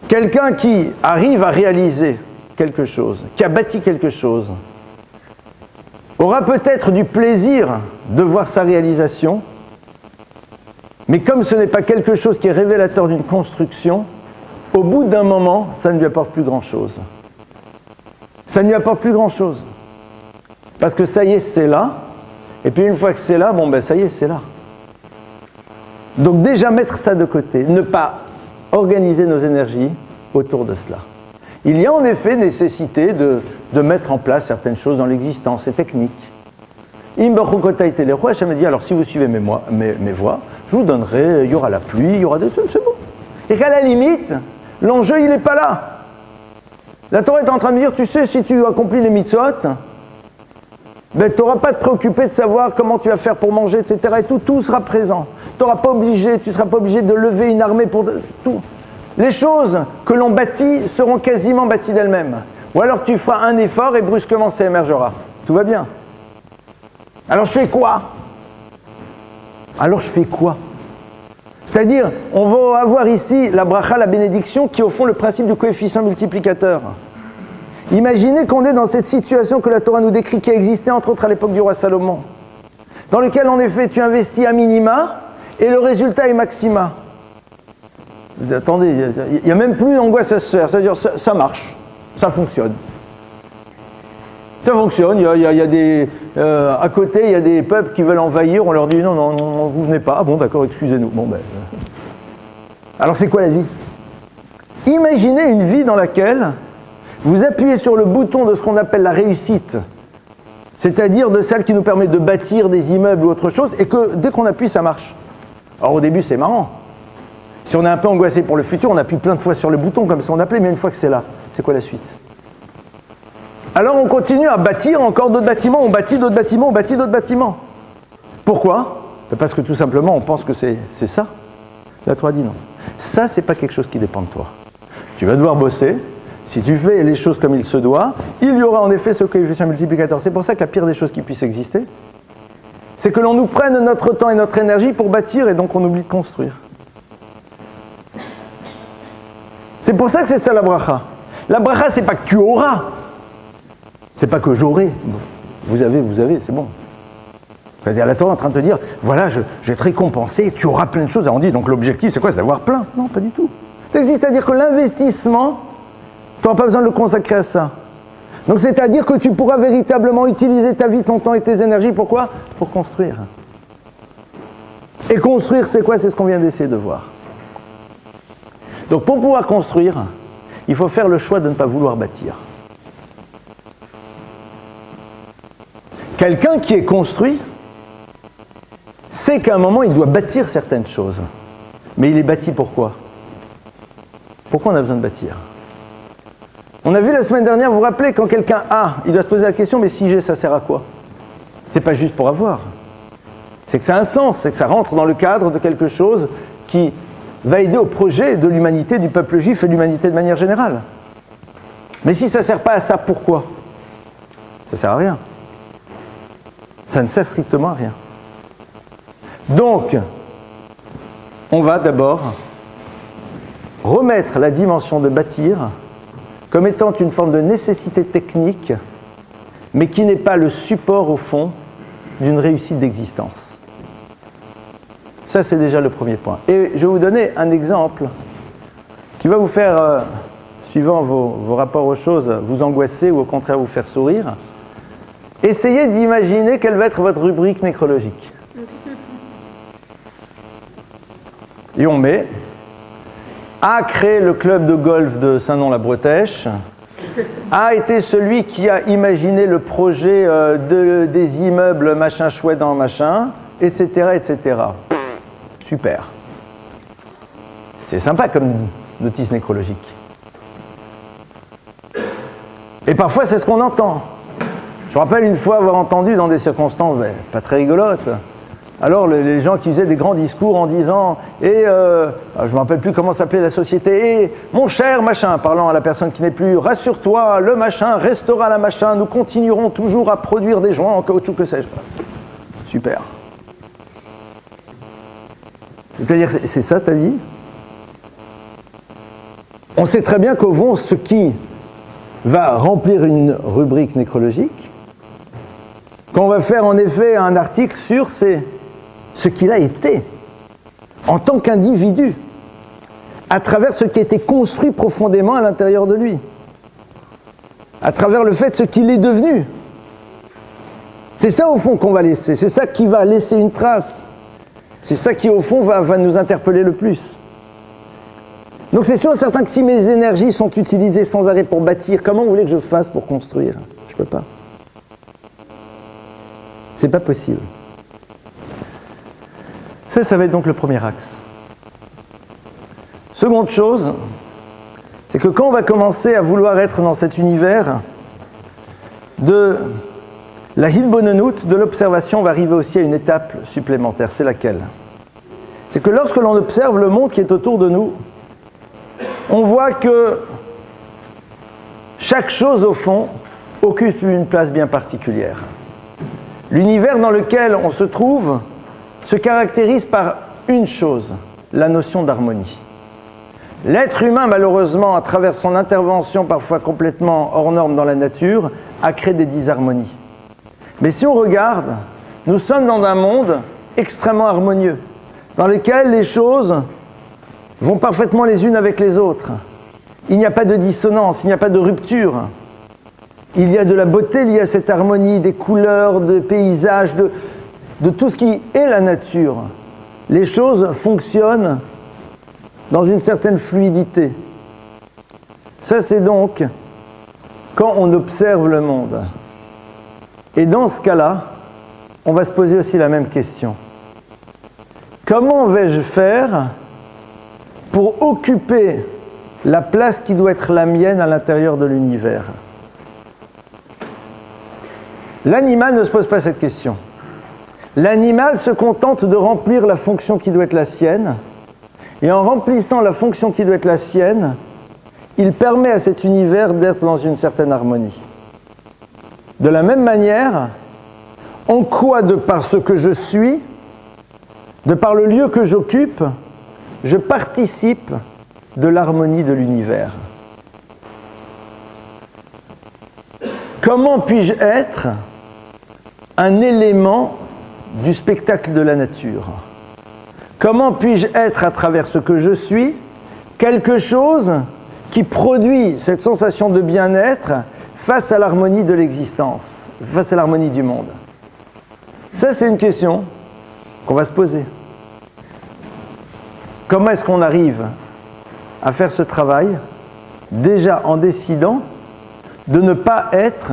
Quelqu'un qui arrive à réaliser quelque chose, qui a bâti quelque chose, aura peut-être du plaisir de voir sa réalisation, mais comme ce n'est pas quelque chose qui est révélateur d'une construction, au bout d'un moment, ça ne lui apporte plus grand-chose. Ça ne lui apporte plus grand-chose. Parce que ça y est, c'est là, et puis une fois que c'est là, bon ben ça y est, c'est là. Donc déjà mettre ça de côté, ne pas organiser nos énergies autour de cela. Il y a en effet nécessité de mettre en place certaines choses dans l'existence, c'est technique. Imberchukota et Telecho, Hachem me dit, alors si vous suivez mes voies, je vous donnerai, il y aura la pluie, il y aura des choses, c'est bon. Et qu'à la limite, l'enjeu il n'est pas là. La Torah est en train de dire, tu sais, si tu accomplis les mitzvot, ben, tu n'auras pas à te préoccuper de savoir comment tu vas faire pour manger, etc. Et tout sera présent. Tu ne seras pas obligé de lever une armée pour tout. Les choses que l'on bâtit seront quasiment bâties d'elles-mêmes. Ou alors tu feras un effort et brusquement ça émergera. Tout va bien. Alors je fais quoi ? C'est-à-dire, on va avoir ici la bracha, la bénédiction, qui est au fond le principe du coefficient multiplicateur. Imaginez qu'on est dans cette situation que la Torah nous décrit, qui a existé entre autres à l'époque du roi Salomon, dans lequel en effet tu investis à minima et le résultat est maxima. Vous attendez, il n'y a même plus d'angoisse à se faire, c'est-à-dire ça marche, ça fonctionne. Ça fonctionne, il y a des, à côté il y a des peuples qui veulent envahir, on leur dit non, vous venez pas, ah bon d'accord, excusez-nous. Bon, ben, alors c'est quoi la vie ? Imaginez une vie dans laquelle vous appuyez sur le bouton de ce qu'on appelle la réussite, c'est-à-dire de celle qui nous permet de bâtir des immeubles ou autre chose, et que dès qu'on appuie, ça marche. Alors au début, c'est marrant. Si on est un peu angoissé pour le futur, on appuie plein de fois sur le bouton, comme ça on appelait, mais une fois que c'est là, c'est quoi la suite ? Alors on continue à bâtir encore d'autres bâtiments, on bâtit d'autres bâtiments, on bâtit d'autres bâtiments. Pourquoi ? Parce que tout simplement, on pense que c'est ça. La Torah dit non. Ça, c'est pas quelque chose qui dépend de toi. Tu vas devoir bosser. Si tu fais les choses comme il se doit, il y aura en effet ce coefficient multiplicateur. C'est pour ça que la pire des choses qui puissent exister, c'est que l'on nous prenne notre temps et notre énergie pour bâtir et donc on oublie de construire. C'est pour ça que c'est ça la bracha. La bracha, c'est pas que tu auras. C'est pas que j'aurai. Vous avez, c'est bon. C'est-à-dire la Torah est en train de te dire, voilà, je vais te récompenser, tu auras plein de choses. Alors on dit, donc l'objectif, c'est quoi ? C'est d'avoir plein. Non, pas du tout. C'est-à-dire que l'investissement, tu n'auras pas besoin de le consacrer à ça. Donc c'est-à-dire que tu pourras véritablement utiliser ta vie, ton temps et tes énergies. Pourquoi ? Pour construire. Et construire, c'est quoi? C'est ce qu'on vient d'essayer de voir. Donc pour pouvoir construire, il faut faire le choix de ne pas vouloir bâtir. Quelqu'un qui est construit sait qu'à un moment, il doit bâtir certaines choses. Mais il est bâti pourquoi? Pourquoi on a besoin de bâtir? On a vu la semaine dernière, vous vous rappelez, quand quelqu'un a, il doit se poser la question, mais si j'ai, ça sert à quoi? C'est pas juste pour avoir. C'est que ça a un sens, c'est que ça rentre dans le cadre de quelque chose qui va aider au projet de l'humanité, du peuple juif et de l'humanité de manière générale. Mais si ça ne sert pas à ça, pourquoi? Ça ne sert à rien. Ça ne sert strictement à rien. Donc, on va d'abord remettre la dimension de bâtir comme étant une forme de nécessité technique, mais qui n'est pas le support, au fond, d'une réussite d'existence. Ça, c'est déjà le premier point. Et je vais vous donner un exemple qui va vous faire, suivant vos rapports aux choses, vous angoisser ou au contraire vous faire sourire. Essayez d'imaginer quelle va être votre rubrique nécrologique. Et on met a créé le club de golf de Saint-Nom-la-Bretèche, a été celui qui a imaginé le projet des immeubles machin chouette dans machin, etc., etc. Super. C'est sympa comme notice nécrologique. Et parfois, c'est ce qu'on entend. Je me rappelle une fois avoir entendu dans des circonstances pas très rigolotes, alors les gens qui faisaient des grands discours en disant je ne me rappelle plus comment s'appelait la société, et mon cher machin, parlant à la personne qui n'est plus, rassure-toi, le machin restera la machin, nous continuerons toujours à produire des joints en caoutchouc, que sais-je. Super. C'est-à-dire, c'est ça ta vie? On sait très bien qu'au fond, ce qui va remplir une rubrique nécrologique, qu'on va faire en effet un article sur, c'est ce qu'il a été en tant qu'individu, à travers ce qui a été construit profondément à l'intérieur de lui, à travers le fait ce qu'il est devenu. C'est ça au fond qu'on va laisser, c'est ça qui va laisser une trace, c'est ça qui au fond va nous interpeller le plus. Donc c'est sûr et certain que si mes énergies sont utilisées sans arrêt pour bâtir, comment vous voulez que je fasse pour construire? Je ne peux pas. C'est pas possible. Ça va être donc le premier axe. Seconde chose, c'est que quand on va commencer à vouloir être dans cet univers de la Hilbonenut, de l'observation, on va arriver aussi à une étape supplémentaire. C'est laquelle? C'est que lorsque l'on observe le monde qui est autour de nous, on voit que chaque chose, au fond, occupe une place bien particulière. L'univers dans lequel on se trouve se caractérise par une chose, la notion d'harmonie. L'être humain, malheureusement, à travers son intervention parfois complètement hors norme dans la nature, a créé des disharmonies. Mais si on regarde, nous sommes dans un monde extrêmement harmonieux, dans lequel les choses vont parfaitement les unes avec les autres. Il n'y a pas de dissonance, il n'y a pas de rupture. Il y a de la beauté liée à cette harmonie, des couleurs, des paysages, de tout ce qui est la nature. Les choses fonctionnent dans une certaine fluidité. Ça, c'est donc quand on observe le monde. Et dans ce cas-là, on va se poser aussi la même question. Comment vais-je faire pour occuper la place qui doit être la mienne à l'intérieur de l'univers? L'animal ne se pose pas cette question. L'animal se contente de remplir la fonction qui doit être la sienne, et en remplissant la fonction qui doit être la sienne, il permet à cet univers d'être dans une certaine harmonie. De la même manière, en quoi, de par ce que je suis, de par le lieu que j'occupe, je participe de l'harmonie de l'univers. Comment puis-je être un élément du spectacle de la nature? Comment puis-je être, à travers ce que je suis, quelque chose qui produit cette sensation de bien-être face à l'harmonie de l'existence, face à l'harmonie du monde? Ça, c'est une question qu'on va se poser. Comment est-ce qu'on arrive à faire ce travail? Déjà en décidant de ne pas être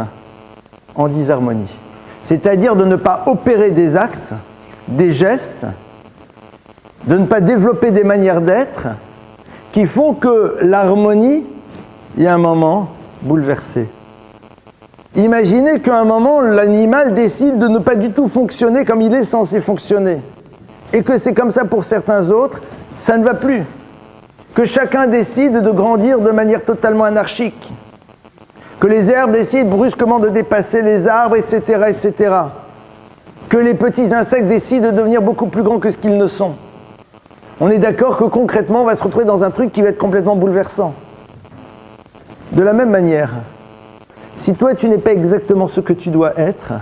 en disharmonie. C'est-à-dire de ne pas opérer des actes, des gestes, de ne pas développer des manières d'être qui font que l'harmonie, il y a un moment, bouleversée. Imaginez qu'à un moment, l'animal décide de ne pas du tout fonctionner comme il est censé fonctionner. Et que c'est comme ça pour certains autres, ça ne va plus. Que chacun décide de grandir de manière totalement anarchique. Que les herbes décident brusquement de dépasser les arbres, etc., etc. Que les petits insectes décident de devenir beaucoup plus grands que ce qu'ils ne sont. On est d'accord que concrètement, on va se retrouver dans un truc qui va être complètement bouleversant. De la même manière, si toi tu n'es pas exactement ce que tu dois être,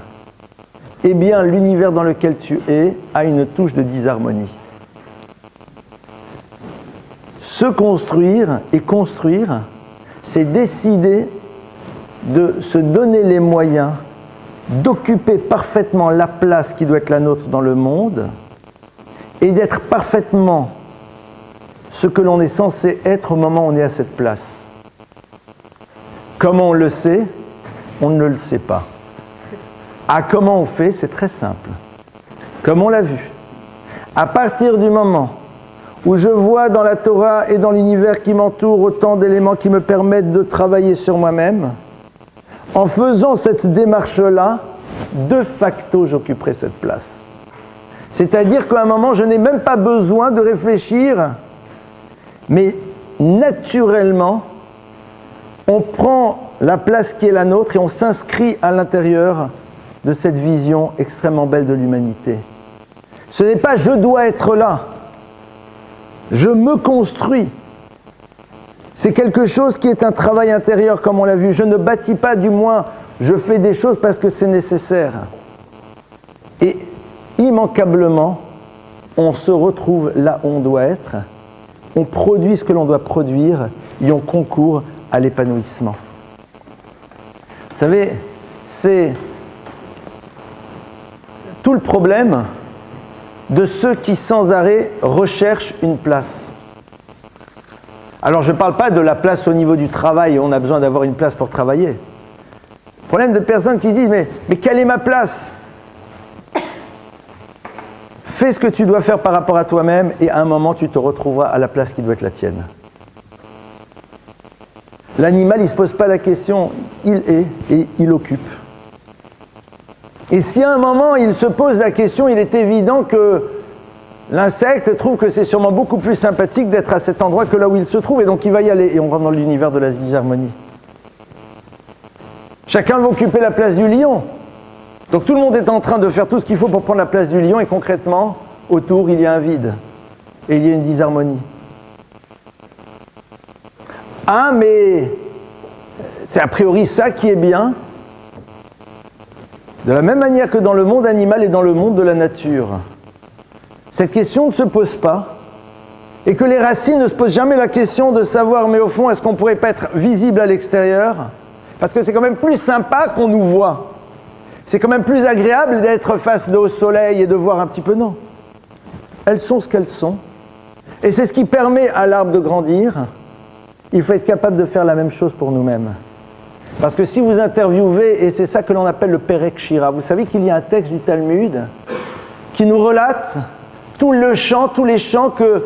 eh bien l'univers dans lequel tu es a une touche de disharmonie. Se construire et construire, c'est décider de se donner les moyens d'occuper parfaitement la place qui doit être la nôtre dans le monde et d'être parfaitement ce que l'on est censé être au moment où on est à cette place. Comment on le sait? On ne le sait pas. Ah, comment on fait? C'est très simple. Comme on l'a vu. À partir du moment où je vois dans la Torah et dans l'univers qui m'entoure autant d'éléments qui me permettent de travailler sur moi-même, en faisant cette démarche-là, de facto, j'occuperai cette place. C'est-à-dire qu'à un moment, je n'ai même pas besoin de réfléchir, mais naturellement, on prend la place qui est la nôtre et on s'inscrit à l'intérieur de cette vision extrêmement belle de l'humanité. Ce n'est pas « je dois être là », je me construis. C'est quelque chose qui est un travail intérieur, comme on l'a vu. Je ne bâtis pas, du moins, je fais des choses parce que c'est nécessaire. Et immanquablement, on se retrouve là où on doit être, on produit ce que l'on doit produire et on concourt à l'épanouissement. Vous savez, c'est tout le problème de ceux qui sans arrêt recherchent une place. Alors je ne parle pas de la place au niveau du travail, on a besoin d'avoir une place pour travailler. Le problème de personnes qui disent mais quelle est ma place? Fais ce que tu dois faire par rapport à toi-même et à un moment tu te retrouveras à la place qui doit être la tienne. L'animal, il ne se pose pas la question, il est et il occupe. Et si à un moment il se pose la question, il est évident que l'insecte trouve que c'est sûrement beaucoup plus sympathique d'être à cet endroit que là où il se trouve, et donc il va y aller, et on rentre dans l'univers de la disharmonie. Chacun va occuper la place du lion. Donc tout le monde est en train de faire tout ce qu'il faut pour prendre la place du lion, et concrètement, autour, il y a un vide, et il y a une disharmonie. Ah, mais c'est a priori ça qui est bien. De la même manière que dans le monde animal et dans le monde de la nature, cette question ne se pose pas, et que les racines ne se posent jamais la question de savoir, mais au fond, est-ce qu'on ne pourrait pas être visible à l'extérieur? Parce que c'est quand même plus sympa qu'on nous voit. C'est quand même plus agréable d'être face au soleil et de voir un petit peu. Non. Elles sont ce qu'elles sont. Et c'est ce qui permet à l'arbre de grandir. Il faut être capable de faire la même chose pour nous-mêmes. Parce que si vous interviewez, et c'est ça que l'on appelle le Perek Shira, vous savez qu'il y a un texte du Talmud qui nous relate tous les chants que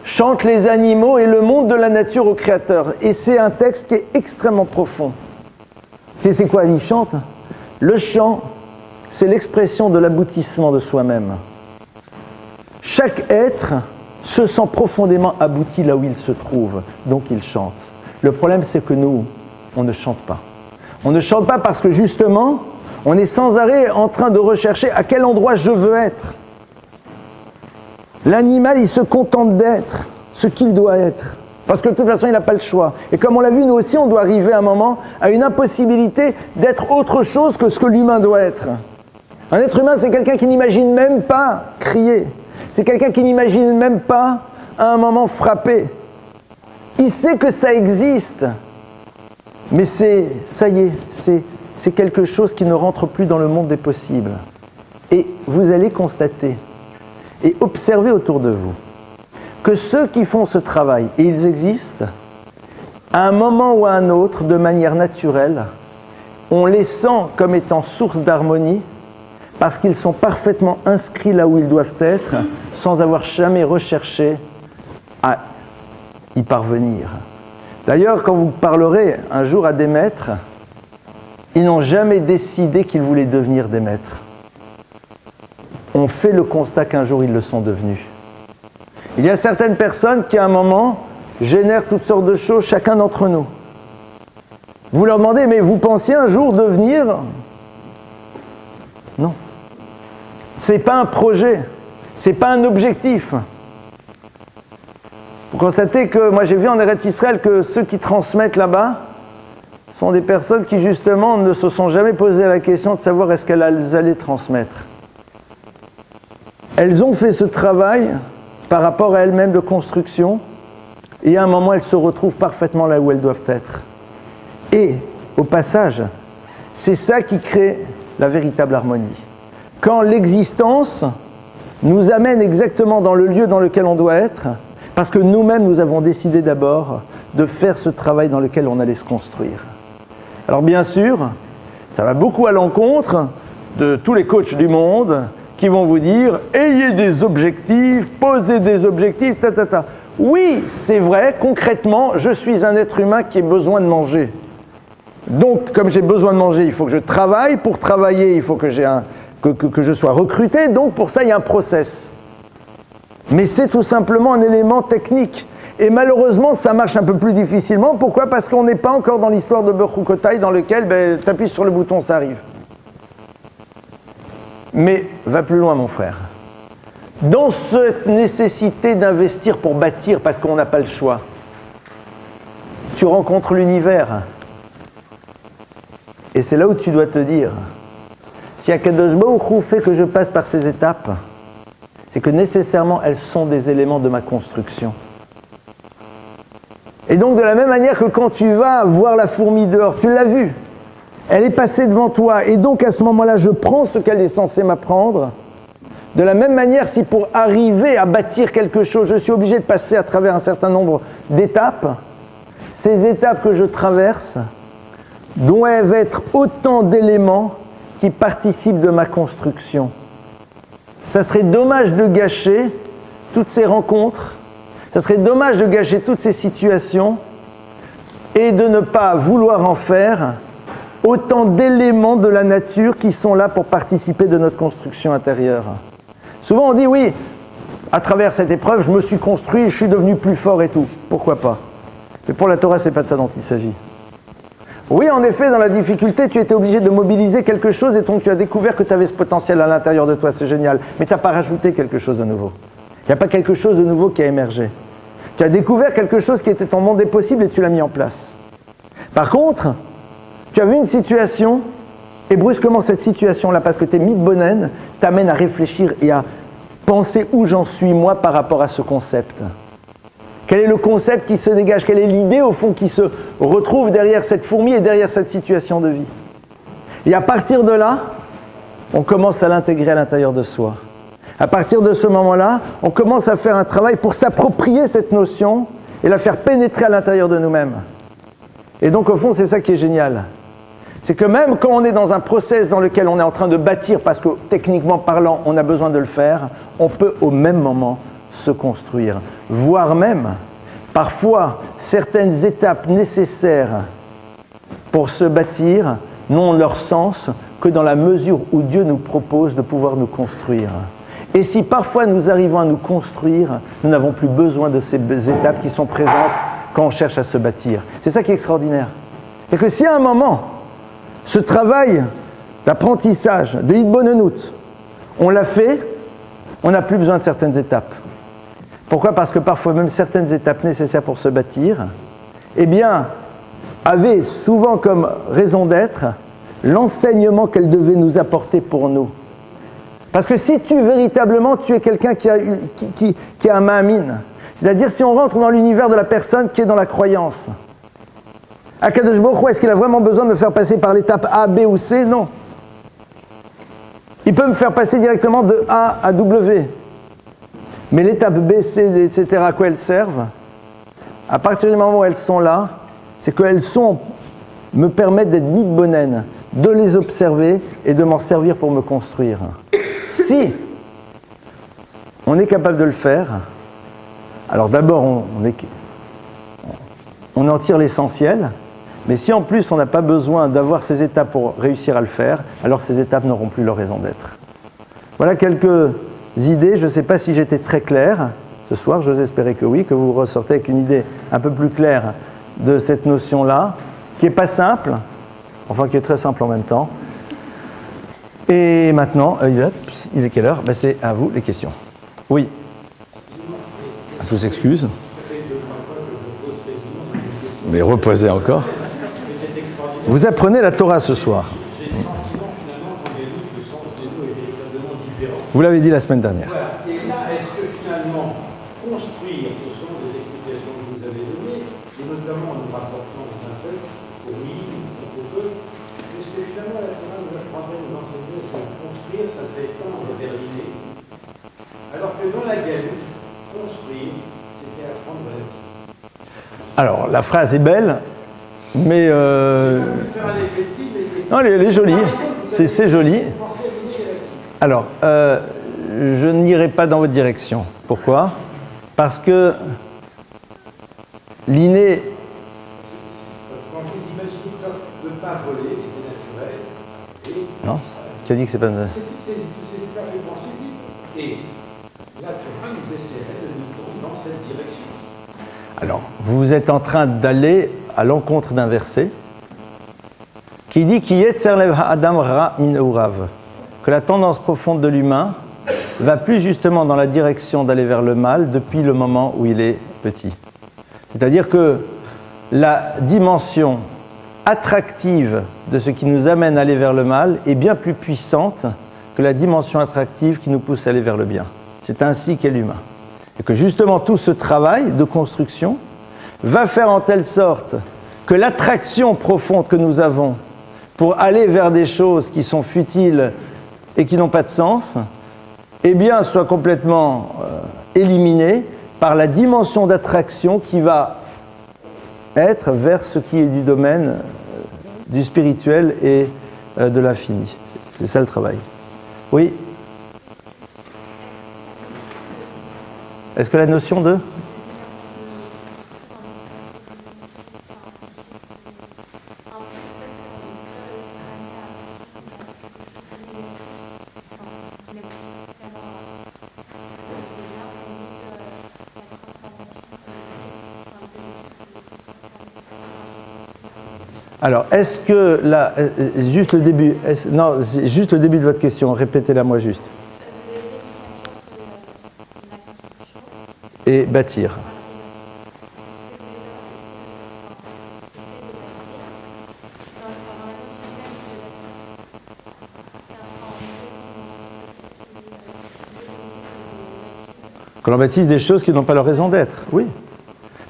chantent les animaux et le monde de la nature au Créateur. Et c'est un texte qui est extrêmement profond. Et c'est quoi? Il chante. Le chant, c'est l'expression de l'aboutissement de soi-même. Chaque être se sent profondément abouti là où il se trouve, donc il chante. Le problème, c'est que nous, on ne chante pas. On ne chante pas parce que justement, on est sans arrêt en train de rechercher à quel endroit je veux être. L'animal, il se contente d'être ce qu'il doit être. Parce que de toute façon, il n'a pas le choix. Et comme on l'a vu, nous aussi, on doit arriver à un moment à une impossibilité d'être autre chose que ce que l'humain doit être. Un être humain, c'est quelqu'un qui n'imagine même pas crier. C'est quelqu'un qui n'imagine même pas, à un moment, frapper. Il sait que ça existe. Mais ça y est, c'est quelque chose qui ne rentre plus dans le monde des possibles. Et vous allez constater et observer autour de vous que ceux qui font ce travail, et ils existent, à un moment ou à un autre, de manière naturelle, on les sent comme étant source d'harmonie parce qu'ils sont parfaitement inscrits là où ils doivent être, sans avoir jamais recherché à y parvenir. D'ailleurs, quand vous parlerez un jour à des maîtres, ils n'ont jamais décidé qu'ils voulaient devenir des maîtres. On fait le constat qu'un jour ils le sont devenus. Il y a certaines personnes qui à un moment génèrent toutes sortes de choses, chacun d'entre nous. Vous leur demandez, mais vous pensiez un jour devenir? Non. Ce n'est pas un projet, ce n'est pas un objectif. Vous constatez que, moi j'ai vu en Eretz Israël que ceux qui transmettent là-bas sont des personnes qui justement ne se sont jamais posé la question de savoir est-ce qu'elles allaient transmettre. Elles ont fait ce travail par rapport à elles-mêmes de construction et à un moment elles se retrouvent parfaitement là où elles doivent être. Et au passage, c'est ça qui crée la véritable harmonie. Quand l'existence nous amène exactement dans le lieu dans lequel on doit être, parce que nous-mêmes nous avons décidé d'abord de faire ce travail dans lequel on allait se construire. Alors bien sûr, ça va beaucoup à l'encontre de tous les coachs du monde qui vont vous dire « ayez des objectifs, posez des objectifs, ta. » Oui, c'est vrai, concrètement, je suis un être humain qui a besoin de manger. Donc, comme j'ai besoin de manger, il faut que je travaille. Pour travailler, il faut que je sois recruté. Donc, pour ça, il y a un process. Mais c'est tout simplement un élément technique. Et malheureusement, ça marche un peu plus difficilement. Pourquoi? Parce qu'on n'est pas encore dans l'histoire de Bechukotai dans lequel, tu appuies sur le bouton, ça arrive. Mais va plus loin, mon frère. Dans cette nécessité d'investir pour bâtir, parce qu'on n'a pas le choix, tu rencontres l'univers. Et c'est là où tu dois te dire, si Akadosh Baruch Hu fait que je passe par ces étapes, c'est que nécessairement elles sont des éléments de ma construction. Et donc de la même manière que quand tu vas voir la fourmi dehors, tu l'as vue, elle est passée devant toi, et donc à ce moment-là, je prends ce qu'elle est censée m'apprendre. De la même manière, si pour arriver à bâtir quelque chose, je suis obligé de passer à travers un certain nombre d'étapes, ces étapes que je traverse doivent être autant d'éléments qui participent de ma construction. Ça serait dommage de gâcher toutes ces rencontres, ça serait dommage de gâcher toutes ces situations et de ne pas vouloir en faire autant d'éléments de la nature qui sont là pour participer de notre construction intérieure. Souvent on dit oui, à travers cette épreuve, je me suis construit, je suis devenu plus fort et tout. Pourquoi pas? Mais pour la Torah, c'est pas de ça dont il s'agit. Oui, en effet, dans la difficulté, tu étais obligé de mobiliser quelque chose et donc tu as découvert que tu avais ce potentiel à l'intérieur de toi, c'est génial. Mais tu n'as pas rajouté quelque chose de nouveau. Il n'y a pas quelque chose de nouveau qui a émergé. Tu as découvert quelque chose qui était ton monde des possibles et tu l'as mis en place. Par contre, tu as vu une situation et brusquement cette situation-là, parce que tu es mitbonen, t'amène à réfléchir et à penser où j'en suis moi par rapport à ce concept. Quel est le concept qui se dégage? Quelle est l'idée au fond qui se retrouve derrière cette fourmi et derrière cette situation de vie? Et à partir de là, on commence à l'intégrer à l'intérieur de soi. À partir de ce moment-là, on commence à faire un travail pour s'approprier cette notion et la faire pénétrer à l'intérieur de nous-mêmes. Et donc au fond, c'est ça qui est génial. C'est que même quand on est dans un process dans lequel on est en train de bâtir, parce que techniquement parlant, on a besoin de le faire, on peut au même moment se construire, voire même, parfois, certaines étapes nécessaires pour se bâtir n'ont leur sens que dans la mesure où Dieu nous propose de pouvoir nous construire. Et si parfois nous arrivons à nous construire, nous n'avons plus besoin de ces étapes qui sont présentes quand on cherche à se bâtir. C'est ça qui est extraordinaire. C'est que si à un moment, ce travail d'apprentissage, de Hitbonenut, on l'a fait, on n'a plus besoin de certaines étapes. Pourquoi? Parce que parfois même certaines étapes nécessaires pour se bâtir, eh bien, avaient souvent comme raison d'être l'enseignement qu'elles devaient nous apporter pour nous. Parce que si véritablement tu es quelqu'un qui a un ma'amine, c'est-à-dire si on rentre dans l'univers de la personne qui est dans la croyance, Akadosh Baruch Hu, est-ce qu'il a vraiment besoin de me faire passer par l'étape A, B ou C? Non. Il peut me faire passer directement de A à W. Mais l'étape B, C, D, etc., à quoi elles servent? À partir du moment où elles sont là, c'est qu'elles me permettent d'être mis de bonne haine, de les observer et de m'en servir pour me construire. Si on est capable de le faire, alors d'abord on en tire l'essentiel, mais si en plus on n'a pas besoin d'avoir ces étapes pour réussir à le faire, alors ces étapes n'auront plus leur raison d'être. Voilà quelques idées, je ne sais pas si j'étais très clair ce soir, j'ose espérer que oui, que vous ressortez avec une idée un peu plus claire de cette notion-là, qui n'est pas simple, enfin qui est très simple en même temps. Et maintenant, il est quelle heure? Ben, c'est à vous les questions. Oui. Je vous excuse. Mais reposez encore. Vous apprenez la Torah ce soir. Vous l'avez dit la semaine dernière. Voilà. Et là, est-ce que finalement, construire ce sont des explications que vous avez données, et notamment en nous rapportant un fait, oui, on peut, est-ce que finalement la Torah nous apprendrait, nous enseigner que construire, ça serait tendre vers l'idée, alors que dans la Galoute, construire, c'était apprendre vers l'idée. Alors, la phrase est belle, mais... Non, elle est jolie. C'est joli. Alors, je n'irai pas dans votre direction. Pourquoi? Parce que l'inné... Quand vous imaginez ne pas voler, c'était naturel. Et, non? Qui a dit que c'est pas... C'est parfaitement suivi. Et la Torah nous essaierait de nous tourner dans cette direction. Alors, vous êtes en train d'aller à l'encontre d'un verset qui dit Ki yetzer lev ha'adam ra min eurav, que la tendance profonde de l'humain va plus justement dans la direction d'aller vers le mal depuis le moment où il est petit. C'est-à-dire que la dimension attractive de ce qui nous amène à aller vers le mal est bien plus puissante que la dimension attractive qui nous pousse à aller vers le bien. C'est ainsi qu'est l'humain. Et que justement tout ce travail de construction va faire en telle sorte que l'attraction profonde que nous avons pour aller vers des choses qui sont futiles et qui n'ont pas de sens, eh bien, soit complètement éliminée par la dimension d'attraction qui va être vers ce qui est du domaine du spirituel et de l'infini. C'est ça le travail. Oui? Est-ce que la notion de... Alors, est-ce que là, juste le début, non, juste le début de votre question, répétez-la moi juste. Et bâtir. Que l'on bâtisse des choses qui n'ont pas leur raison d'être, oui.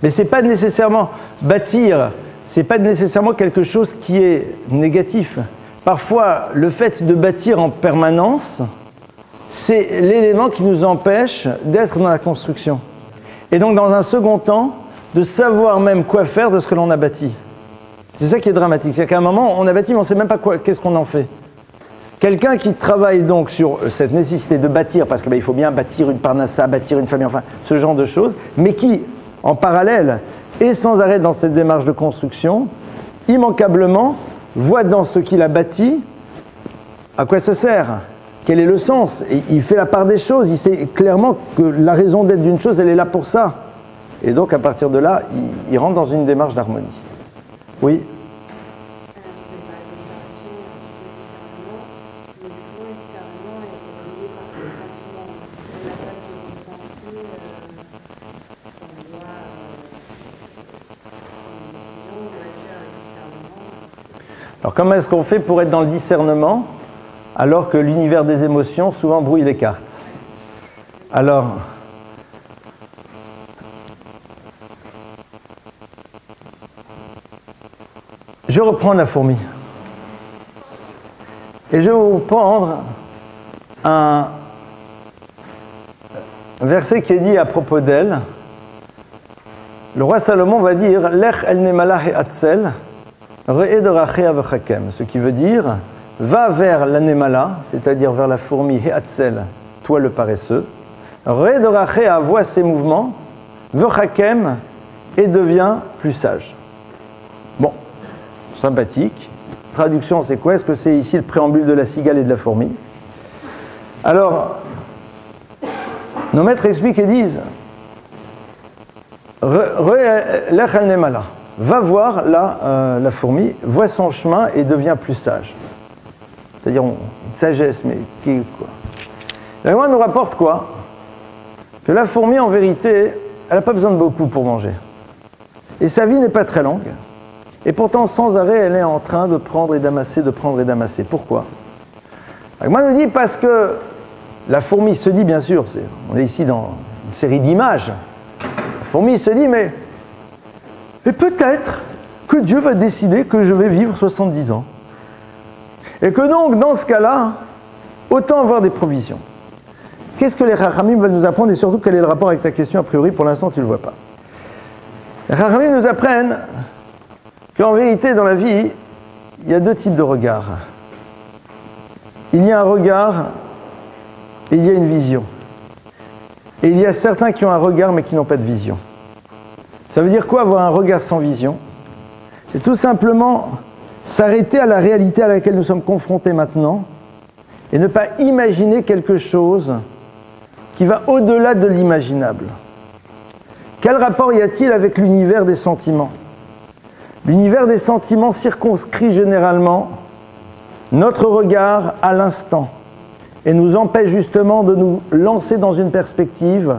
Mais c'est pas nécessairement bâtir. C'est pas nécessairement quelque chose qui est négatif. Parfois, le fait de bâtir en permanence, c'est l'élément qui nous empêche d'être dans la construction. Et donc, dans un second temps, de savoir même quoi faire de ce que l'on a bâti. C'est ça qui est dramatique. C'est-à-dire qu'à un moment, on a bâti, mais on ne sait même pas qu'est-ce qu'on en fait. Quelqu'un qui travaille donc sur cette nécessité de bâtir, parce qu'il faut bien bâtir une parnassa, bâtir une famille, enfin, ce genre de choses, mais qui, en parallèle, et sans arrêt dans cette démarche de construction, immanquablement voit dans ce qu'il a bâti à quoi ça sert, quel est le sens. Et il fait la part des choses, il sait clairement que la raison d'être d'une chose, elle est là pour ça. Et donc à partir de là, il rentre dans une démarche d'harmonie. Oui ? Alors comment est-ce qu'on fait pour être dans le discernement alors que l'univers des émotions souvent brouille les cartes? Alors, je reprends la fourmi et je vais vous prendre verset qui est dit à propos d'elle. Le roi Salomon va dire Lech el nemala he'atzel, re'e dorachea v'chakem. Ce qui veut dire va vers la nemala, c'est-à-dire vers la fourmi he'atzel, toi le paresseux. Re'e dorachea, voit ses mouvements, v'chakem, et devient plus sage. Bon, sympathique. Traduction, c'est quoi? Est-ce que c'est ici le préambule de la cigale et de la fourmi? Alors, nos maîtres expliquent et disent Lech el nemala, va voir la fourmi, voit son chemin et devient plus sage. C'est-à-dire une sagesse, mais quoi? La loi nous rapporte quoi? Que la fourmi, en vérité, elle n'a pas besoin de beaucoup pour manger. Et sa vie n'est pas très longue. Et pourtant, sans arrêt, elle est en train de prendre et d'amasser, de prendre et d'amasser. Pourquoi? Moi, nous dit parce que la fourmi se dit, bien sûr, on est ici dans une série d'images. La fourmi se dit, mais peut-être que Dieu va décider que je vais vivre 70 ans. Et que donc, dans ce cas-là, autant avoir des provisions. Qu'est-ce que les Chachamim veulent nous apprendre et surtout quel est le rapport avec ta question? A priori, pour l'instant, tu ne le vois pas. Les Chachamim nous apprennent qu'en vérité, dans la vie, il y a deux types de regards. Il y a un regard et il y a une vision. Et il y a certains qui ont un regard mais qui n'ont pas de vision. Ça veut dire quoi avoir un regard sans vision? C'est tout simplement s'arrêter à la réalité à laquelle nous sommes confrontés maintenant et ne pas imaginer quelque chose qui va au-delà de l'imaginable. Quel rapport y a-t-il avec l'univers des sentiments? L'univers des sentiments circonscrit généralement notre regard à l'instant et nous empêche justement de nous lancer dans une perspective.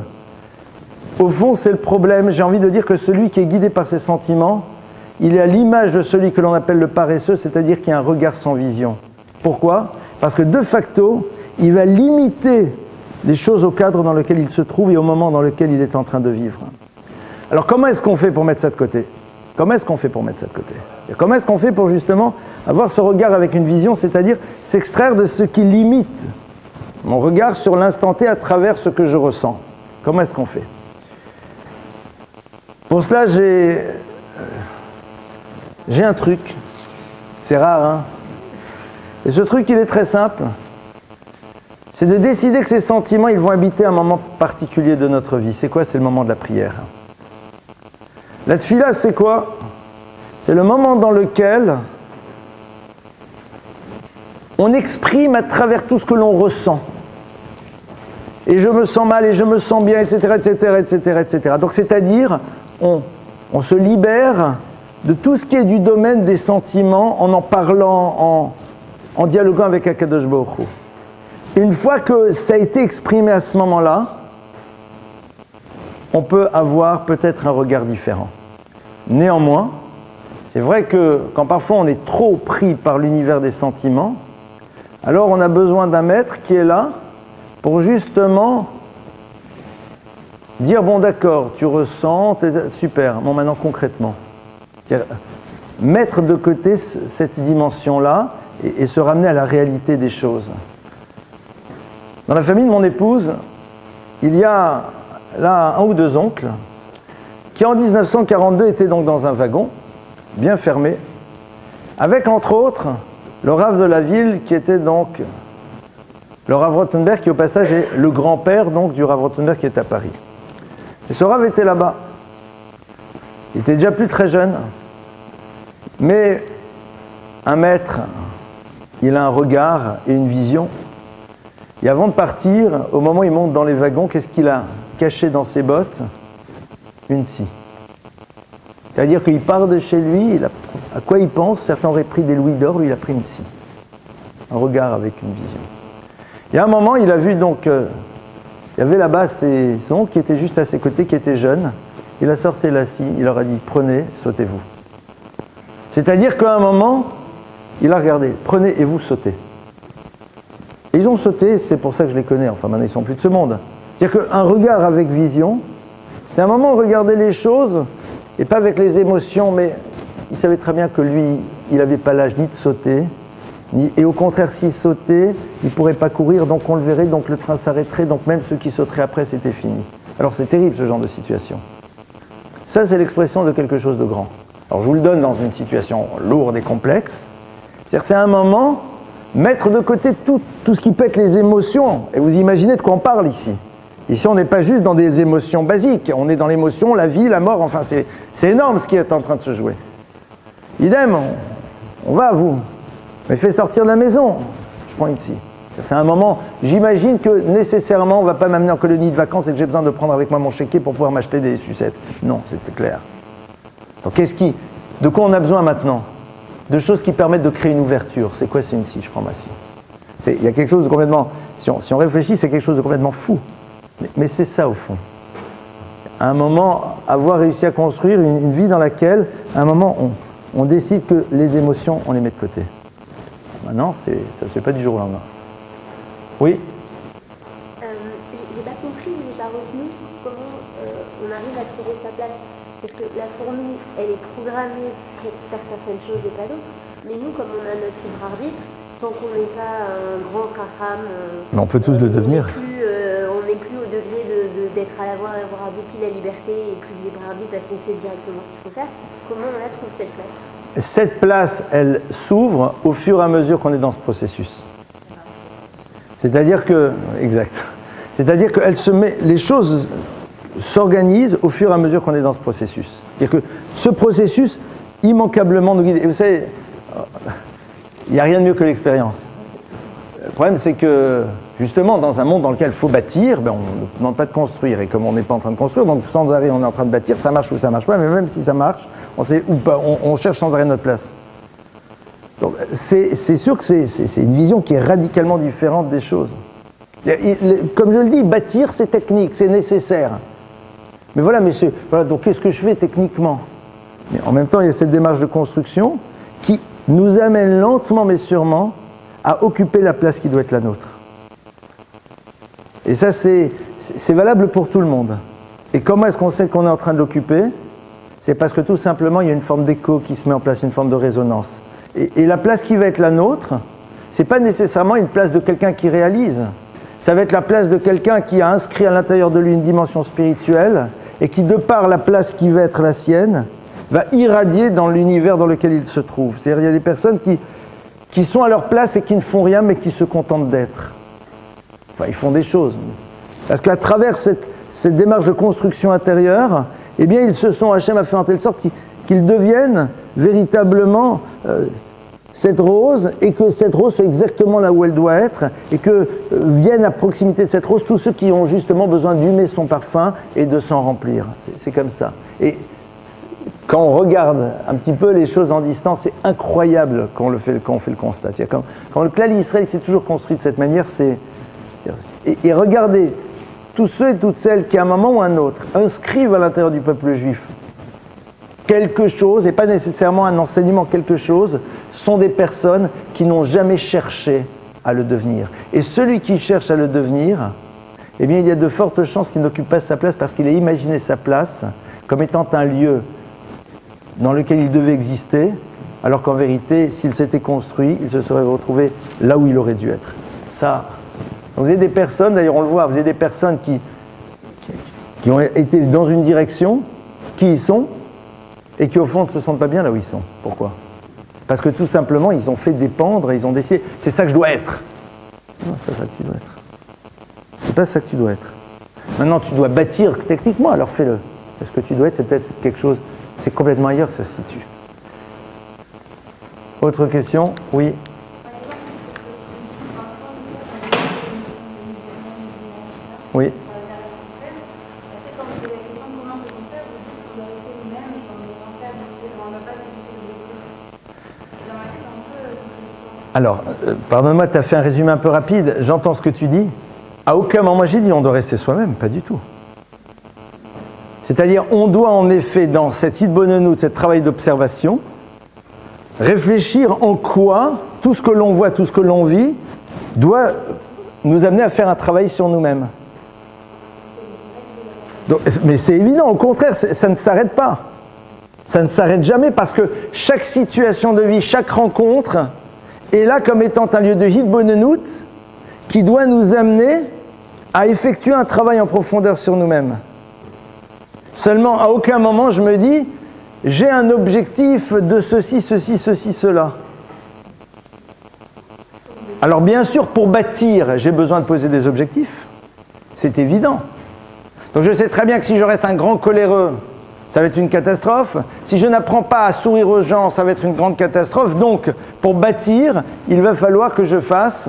Au fond, c'est le problème. J'ai envie de dire que celui qui est guidé par ses sentiments, il est à l'image de celui que l'on appelle le paresseux, c'est-à-dire qui a un regard sans vision. Pourquoi? Parce que de facto, il va limiter les choses au cadre dans lequel il se trouve et au moment dans lequel il est en train de vivre. Alors comment est-ce qu'on fait pour mettre ça de côté? Comment est-ce qu'on fait pour mettre ça de côté? Et comment est-ce qu'on fait pour justement avoir ce regard avec une vision, c'est-à-dire s'extraire de ce qui limite mon regard sur l'instant T à travers ce que je ressens? Comment est-ce qu'on fait? Pour cela, j'ai un truc. C'est rare, hein? Et ce truc, il est très simple. C'est de décider que ces sentiments, ils vont habiter un moment particulier de notre vie. C'est quoi? C'est le moment de la prière. La tfila, c'est quoi? C'est le moment dans lequel on exprime à travers tout ce que l'on ressent. Et je me sens mal, et je me sens bien, etc., etc., etc., etc. Donc, c'est-à-dire, on se libère de tout ce qui est du domaine des sentiments en parlant, en dialoguant avec Akadosh Baruch Hu. Et une fois que ça a été exprimé à ce moment-là, on peut avoir peut-être un regard différent. Néanmoins, c'est vrai que quand parfois on est trop pris par l'univers des sentiments, alors on a besoin d'un maître qui est là pour justement dire, bon d'accord, tu ressens, super, bon maintenant concrètement. C'est-à-dire, mettre de côté cette dimension-là et se ramener à la réalité des choses. Dans la famille de mon épouse, il y a là un ou deux oncles qui en 1942 étaient donc dans un wagon, bien fermé, avec entre autres le Rav de la ville qui était donc le Rav Rothenberg qui au passage est le grand-père donc du Rav Rothenberg qui est à Paris. Et ce Rav était là-bas. Il était déjà plus très jeune, mais un maître, il a un regard et une vision. Et avant de partir, au moment où il monte dans les wagons, qu'est-ce qu'il a caché dans ses bottes? Une scie. C'est-à-dire qu'il part de chez lui, à quoi il pense? Certains auraient pris des louis d'or, lui il a pris une scie. Un regard avec une vision. Et à un moment, il a vu donc, il y avait là-bas son oncle qui était juste à ses côtés, qui était jeune. Il a sorti la scie, il leur a dit, prenez, sautez-vous. C'est-à-dire qu'à un moment, il a regardé, prenez et vous sautez. Et ils ont sauté, c'est pour ça que je les connais, enfin maintenant ils ne sont plus de ce monde. C'est-à-dire qu'un regard avec vision, c'est un moment où regarder les choses, et pas avec les émotions, mais il savait très bien que lui, il n'avait pas l'âge ni de sauter, Et au contraire, s'il sautait, il ne pourrait pas courir, donc on le verrait, donc le train s'arrêterait, donc même ceux qui sauteraient après, c'était fini. Alors c'est terrible ce genre de situation. Ça, c'est l'expression de quelque chose de grand. Alors je vous le donne dans une situation lourde et complexe. C'est-à-dire c'est un moment, mettre de côté tout ce qui peut être les émotions. Et vous imaginez de quoi on parle ici. Ici, on n'est pas juste dans des émotions basiques, on est dans l'émotion, la vie, la mort, enfin c'est énorme ce qui est en train de se jouer. Idem, on va à vous. Mais fait sortir de la maison. Je prends ici. C'est un moment, j'imagine que nécessairement on ne va pas m'amener en colonie de vacances et que j'ai besoin de prendre avec moi mon chéquier pour pouvoir m'acheter des sucettes. Non, c'était clair. Donc de quoi on a besoin maintenant? De choses qui permettent de créer une ouverture. C'est quoi, c'est une scie? Je prends ma scie. Il y a quelque chose de complètement, si on réfléchit, c'est quelque chose de complètement fou. Mais c'est ça au fond. À un moment, avoir réussi à construire une vie dans laquelle, à un moment, on décide que les émotions, on les met de côté. Maintenant, ça ne se fait pas du jour au lendemain. Oui? J'ai pas compris, j'ai pas retenu comment on arrive à trouver sa place. Parce que la fourmi, elle est programmée pour faire certaines choses et pas d'autres. Mais nous, comme on a notre libre arbitre, tant qu'on n'est pas un grand raham, mais on peut tous le devenir. On n'est plus au degré d'être à avoir abouti la liberté et plus de libre arbitre parce qu'on sait directement ce qu'il faut faire. Comment on la trouve cette place? Cette place, elle s'ouvre au fur et à mesure qu'on est dans ce processus. C'est-à-dire que, exact. C'est-à-dire que les choses s'organisent au fur et à mesure qu'on est dans ce processus. C'est-à-dire que ce processus, immanquablement, nous guide. Et vous savez, il n'y a rien de mieux que l'expérience. Le problème, c'est que, justement, dans un monde dans lequel il faut bâtir, on ne demande pas de construire. Et comme on n'est pas en train de construire, donc sans arrêt, on est en train de bâtir, ça marche ou ça ne marche pas, mais même si ça marche, on sait ou pas, on cherche sans arrêt notre place. Donc, c'est sûr que c'est une vision qui est radicalement différente des choses. Comme je le dis, bâtir, c'est technique, c'est nécessaire. Mais voilà, messieurs, voilà, donc qu'est-ce que je fais techniquement? Mais en même temps, il y a cette démarche de construction qui nous amène lentement mais sûrement à occuper la place qui doit être la nôtre. Et ça, c'est valable pour tout le monde. Et comment est-ce qu'on sait qu'on est en train de l'occuper? C'est parce que tout simplement, il y a une forme d'écho qui se met en place, une forme de résonance. Et la place qui va être la nôtre, c'est pas nécessairement une place de quelqu'un qui réalise. Ça va être la place de quelqu'un qui a inscrit à l'intérieur de lui une dimension spirituelle et qui, de par la place qui va être la sienne, va irradier dans l'univers dans lequel il se trouve. C'est-à-dire, il y a des personnes qui sont à leur place et qui ne font rien, mais qui se contentent d'être. Enfin, ils font des choses. Parce qu'à travers cette démarche de construction intérieure, eh bien, ils se sont, Hachem a fait en telle sorte qu'ils deviennent véritablement cette rose, et que cette rose soit exactement là où elle doit être, et que viennent à proximité de cette rose tous ceux qui ont justement besoin d'humer son parfum et de s'en remplir. C'est comme ça. Et quand on regarde un petit peu les choses en distance, c'est incroyable quand on fait le constat. Quand le clan d'Israël s'est toujours construit de cette manière, et regardez, tous ceux et toutes celles qui, à un moment ou à un autre, inscrivent à l'intérieur du peuple juif quelque chose, et pas nécessairement un enseignement, quelque chose, sont des personnes qui n'ont jamais cherché à le devenir. Et celui qui cherche à le devenir, eh bien, il y a de fortes chances qu'il n'occupe pas sa place parce qu'il a imaginé sa place comme étant un lieu dans lequel il devait exister, alors qu'en vérité, s'il s'était construit, il se serait retrouvé là où il aurait dû être. Ça. Donc vous avez des personnes, d'ailleurs on le voit, vous avez des personnes qui ont été dans une direction, qui y sont, et qui au fond ne se sentent pas bien là où ils sont. Pourquoi? Parce que tout simplement, ils ont fait dépendre, et ils ont décidé, c'est ça que je dois être. Non, c'est pas ça que tu dois être. C'est pas ça que tu dois être. Maintenant, tu dois bâtir techniquement, alors fais-le. Parce que tu dois être, c'est peut-être quelque chose, c'est complètement ailleurs que ça se situe. Autre question? Oui. Oui. Alors, pardonne-moi, tu as fait un résumé un peu rapide, j'entends ce que tu dis. À aucun moment j'ai dit on doit rester soi-même, pas du tout. C'est-à-dire, on doit en effet, dans cette Hidbonenout, ce travail d'observation, réfléchir en quoi tout ce que l'on voit, tout ce que l'on vit, doit nous amener à faire un travail sur nous-mêmes. Donc, mais c'est évident, au contraire, ça ne s'arrête pas. Ça ne s'arrête jamais parce que chaque situation de vie, chaque rencontre est là comme étant un lieu de hitbonenut qui doit nous amener à effectuer un travail en profondeur sur nous-mêmes. Seulement, à aucun moment je me dis, j'ai un objectif de ceci, cela. Alors bien sûr, pour bâtir, j'ai besoin de poser des objectifs. C'est évident. Donc je sais très bien que si je reste un grand coléreux, ça va être une catastrophe. Si je n'apprends pas à sourire aux gens, ça va être une grande catastrophe. Donc, pour bâtir, il va falloir que je fasse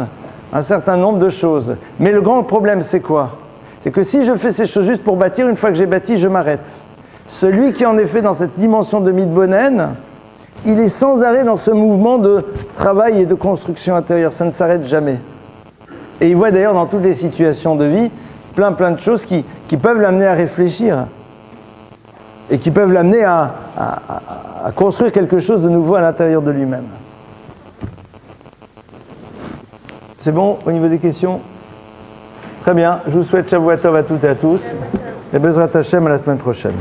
un certain nombre de choses. Mais le grand problème, c'est quoi? C'est que si je fais ces choses juste pour bâtir, une fois que j'ai bâti, je m'arrête. Celui qui est en effet dans cette dimension de Midbonen, il est sans arrêt dans ce mouvement de travail et de construction intérieure. Ça ne s'arrête jamais. Et il voit d'ailleurs dans toutes les situations de vie plein de choses qui peuvent l'amener à réfléchir et qui peuvent l'amener à construire quelque chose de nouveau à l'intérieur de lui-même. C'est bon au niveau des questions? Très bien, je vous souhaite Shavuot Tov à toutes et à tous. Et Bezrat Hashem à la semaine prochaine.